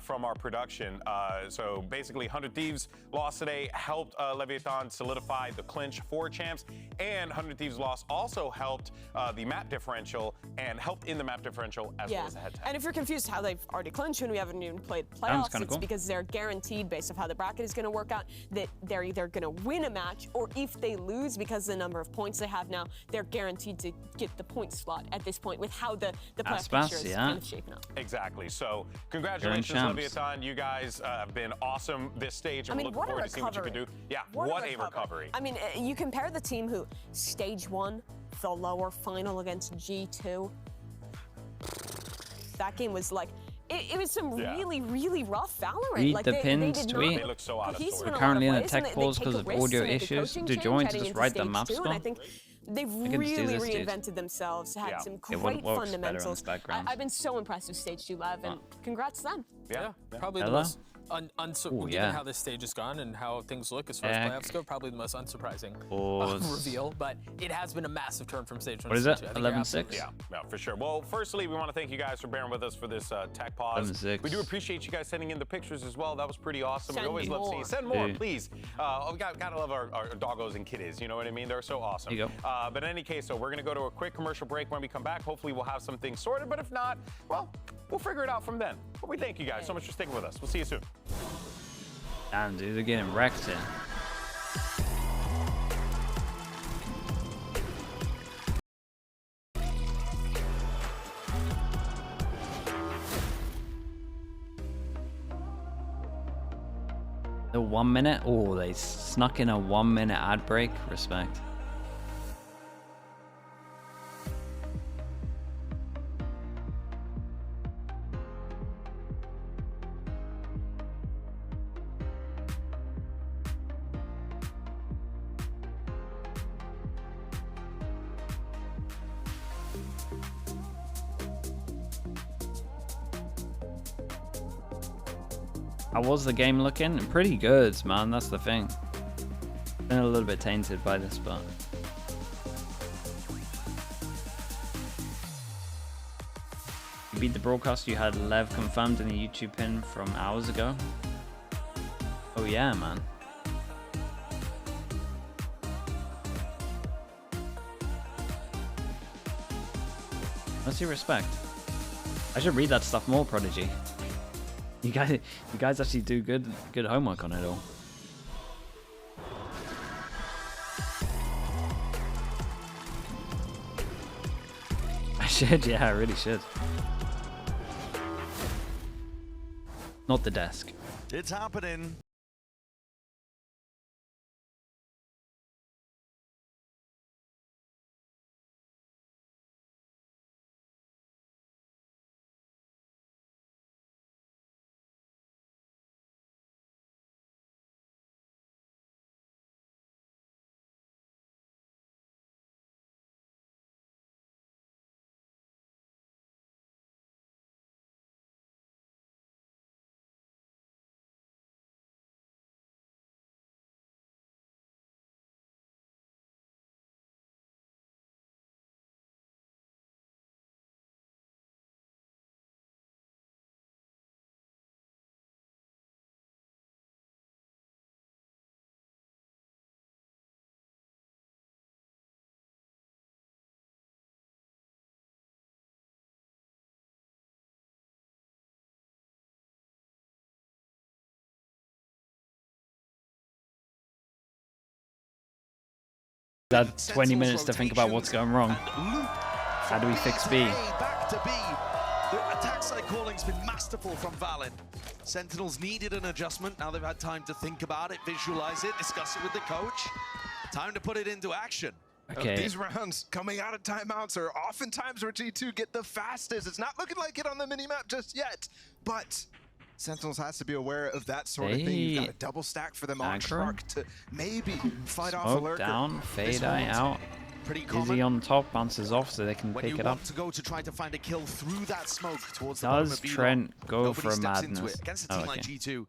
from our production. So basically 100 Thieves loss today helped Leviathan solidify the clinch for champs, and 100 Thieves loss also helped the map differential and helped in the map differential as well as the head-to-head. And if you're confused how they've already clinched when we haven't even played playoffs, it's because they're guaranteed based off how the bracket is going to work out that they're either going to win a match, or if they lose because of the number of points they have now, they're guaranteed to get the point slot at this point with how the playoff picture is kind of shaping up. Exactly. So congratulations, Leviathan. You guys have been awesome this stage, and we're looking forward to seeing what you can do. Yeah, what a recovery. I mean, you compare the team who stage 1, the lower final against G2. That game was like, it was some really, really rough Valorant. Read like the pins tweet. They look so out of sorts. We're currently in a tech pause because of audio issues. Do you want to just write the map score? They've really reinvented themselves, had some great fundamentals. I've been so impressed with Stage 2 Live, and congrats to them. Yeah, probably the most given how this stage has gone and how things look as far as playoffs go, probably the most unsurprising reveal. But it has been a massive turn from stage 1 What is it? 11-6? Yeah, for sure. Well, firstly, we want to thank you guys for bearing with us for this tech pause. 11-6. We do appreciate you guys sending in the pictures as well. That was pretty awesome. Send we always more. love seeing. Send more, please. We gotta love our doggos and kitties. You know what I mean? They're so awesome. There you go. But in any case, so we're gonna go to a quick commercial break. When we come back, hopefully we'll have some things sorted. But if not, well, we'll figure it out from then. But we thank you guys so much for sticking with us. We'll see you soon. Damn, dude, they're getting wrecked here. The 1 minute? Oh, they snuck in a 1 minute ad break. Respect. How was the game looking? Pretty good, man. That's the thing. Been a little bit tainted by this, but you beat the broadcast. You had Lev confirmed in the YouTube pin from hours ago. Oh yeah, man. Let's see, respect. I should read that stuff more, Prodigy. You guys actually do good homework on it all. I should, yeah, I really should. Not the desk. It's happening. That 20 minutes to think about what's going wrong. How do we fix B? Back to B. The attack side calling's been masterful from Valen. Sentinels needed an adjustment. Now they've had time to think about it, visualize it, discuss it with the coach. Time to put it into action. Okay. These rounds coming out of timeouts are oftentimes where G2 get the fastest. It's not looking like it on the minimap just yet, but Sentinels has to be aware of that sort of thing. You've got a double stack for them on Shark to maybe fight off a Smoke lurker. down, fade eye out. Pretty Izzy on top, bounces off so they can when pick you it want up. to go to try to find a kill through that smoke towards the bottom Does of B Trent go Nobody for a steps into madness? it. Against a team like G2,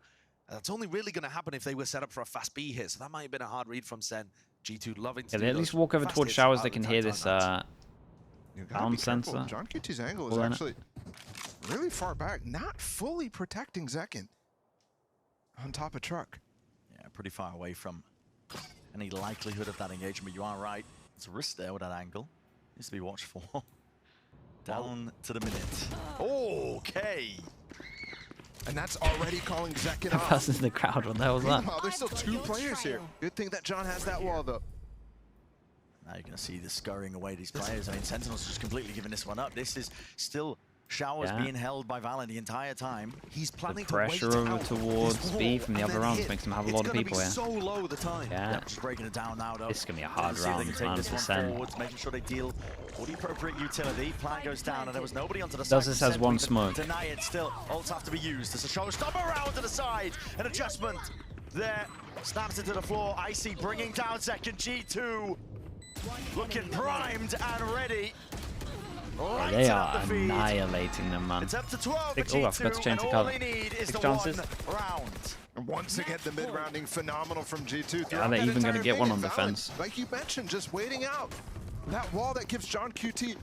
that's only really going to happen if they were set up for a fast B hit. So that might have been a hard read from Sen. G2 loving to Yeah, they at least walk over towards showers. They can hear this bound sensor. John QT's angle is actually really far back, not fully protecting Zekin on top of truck. Yeah, pretty far away from any likelihood of that engagement. You are right. There's a risk there with that angle. Needs to be watched for. Down to the minute. Okay. And that's already calling Zekin That off. person's in the crowd. What the hell was that? Meanwhile, there's still 2 players here. Good thing that John has that wall, though. Now you're going to see the scurrying away these players. I mean, Sentinels just completely giving this one up. This is still Showers being held by Valen the entire time. He's planning The pressure to wait over out towards B from the other rounds makes him have a lot of people here. So low the time. Yeah. Just breaking it down now, though. This is going to be a hard See if they round, can take this one 100%. forwards, making sure they deal all the appropriate utility. Plan goes down, and there was nobody onto the side. Does this has one smoke? Deny it still. Ults have to be used. There's a showstopper around to the side. An adjustment there. Snaps it to the floor. Icy bringing down second. G2 looking primed and ready. Oh, they are annihilating them, man. It's up to 12 for Oh, I forgot to G2, change the and all color. they need is 6 the chances. 1 round. And once again, the mid-rounding phenomenal from G2. Yeah, they're even going to get one on defense. Like you mentioned, just waiting out. That wall that gives John QT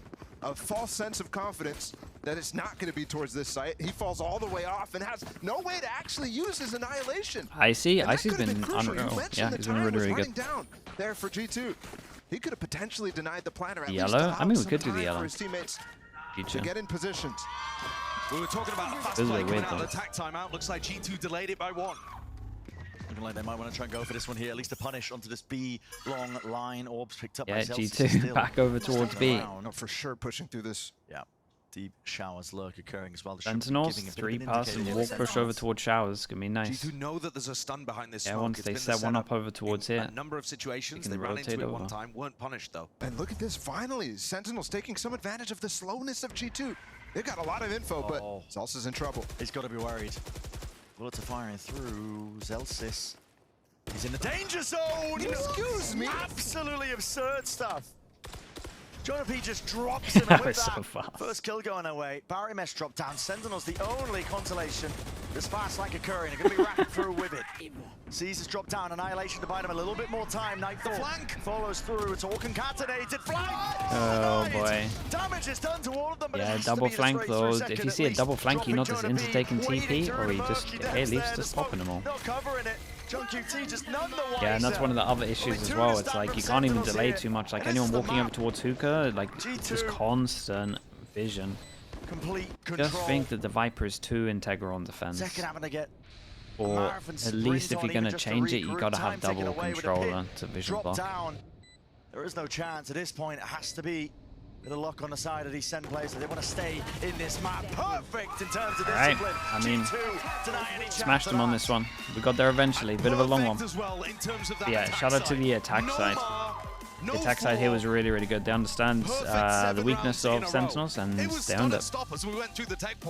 a false sense of confidence that it's not going to be towards this site. He falls all the way off and has no way to actually use his annihilation. Icy's been unreal. unreal. Yeah, he's been really, really good. Down there for G2. He could have potentially denied the planner. At Yellow? least I mean, we some could do the time yellow. for his teammates to Future. get in positions. We were talking about a fast This is play a coming weird out of one. the attack timeout. Looks like G2 delayed it by 1. Looking like they might want to try and go for this one here, at least to punish onto this B long line. Orbs picked up Yeah, by Celsius. G2 still back over towards B. around. No, for sure pushing through this. Yeah, deep showers lurk occurring as well. This should be Sentinels, giving a bit of 3 an passes, indicator walk here. push over towards showers. Gonna be nice. G2 know that there's a stun behind this Yeah, smoke. once It's they been the set one setup up over towards in here, a number of situations. they They can ran into rotate it one over. time, weren't punished though. And look at this, finally, Sentinels taking some advantage of the slowness of G2. They've got a lot of info, but Zalsa's in trouble. He's got to be worried. Bullets are firing through. Zelsis. He's in the danger zone! Excuse me? Absolutely absurd stuff. Jonah P just drops him That with was so that. fast. First kill going away. Barry Mesh dropped down. Sentinel's the only consolation. This fast like occurring. They're going to be wrapped through with it. Caesar's dropped down. Annihilation to buy them a little bit more time. Nightfall flank follows through. It's all concatenated. Flank! Oh, boy. Damage is done to all of them. But it Yeah, has to double be the flank straight though. through If second you at see a least. double flank, you Dropping not just Jonah into P, taking wading TP, through or he the just murky at depths least there. just The popping them all. Not covering it. John QT just none the wiser. Yeah, and that's one of the other issues as well. It's like you can't even delay too much. Like anyone walking over towards Hookah, like just constant vision. Complete control. Just think that the Viper is too integral on defense. Second having to get Or Marv and at least sprint if on you're even gonna just to change it, you regroup. gotta Time have taken double away with a controller pit. to vision Drop block. down. There is no chance at this point. It has to be with a lock on the side of these SEN players. They want to stay in this map. Perfect in terms of Alright, discipline. I mean, G2 deny any chance smashed of them on that. this one. We got there eventually. Bit of a long one. Perfect as well in terms of that Yeah, attack shout out to side. the attack No side. mar, no The attack side here was fall. really, really good. They understand Perfect the 7 weakness rounds in of a row. Sentinels, and It was they owned stun it. and stop as we went through the tech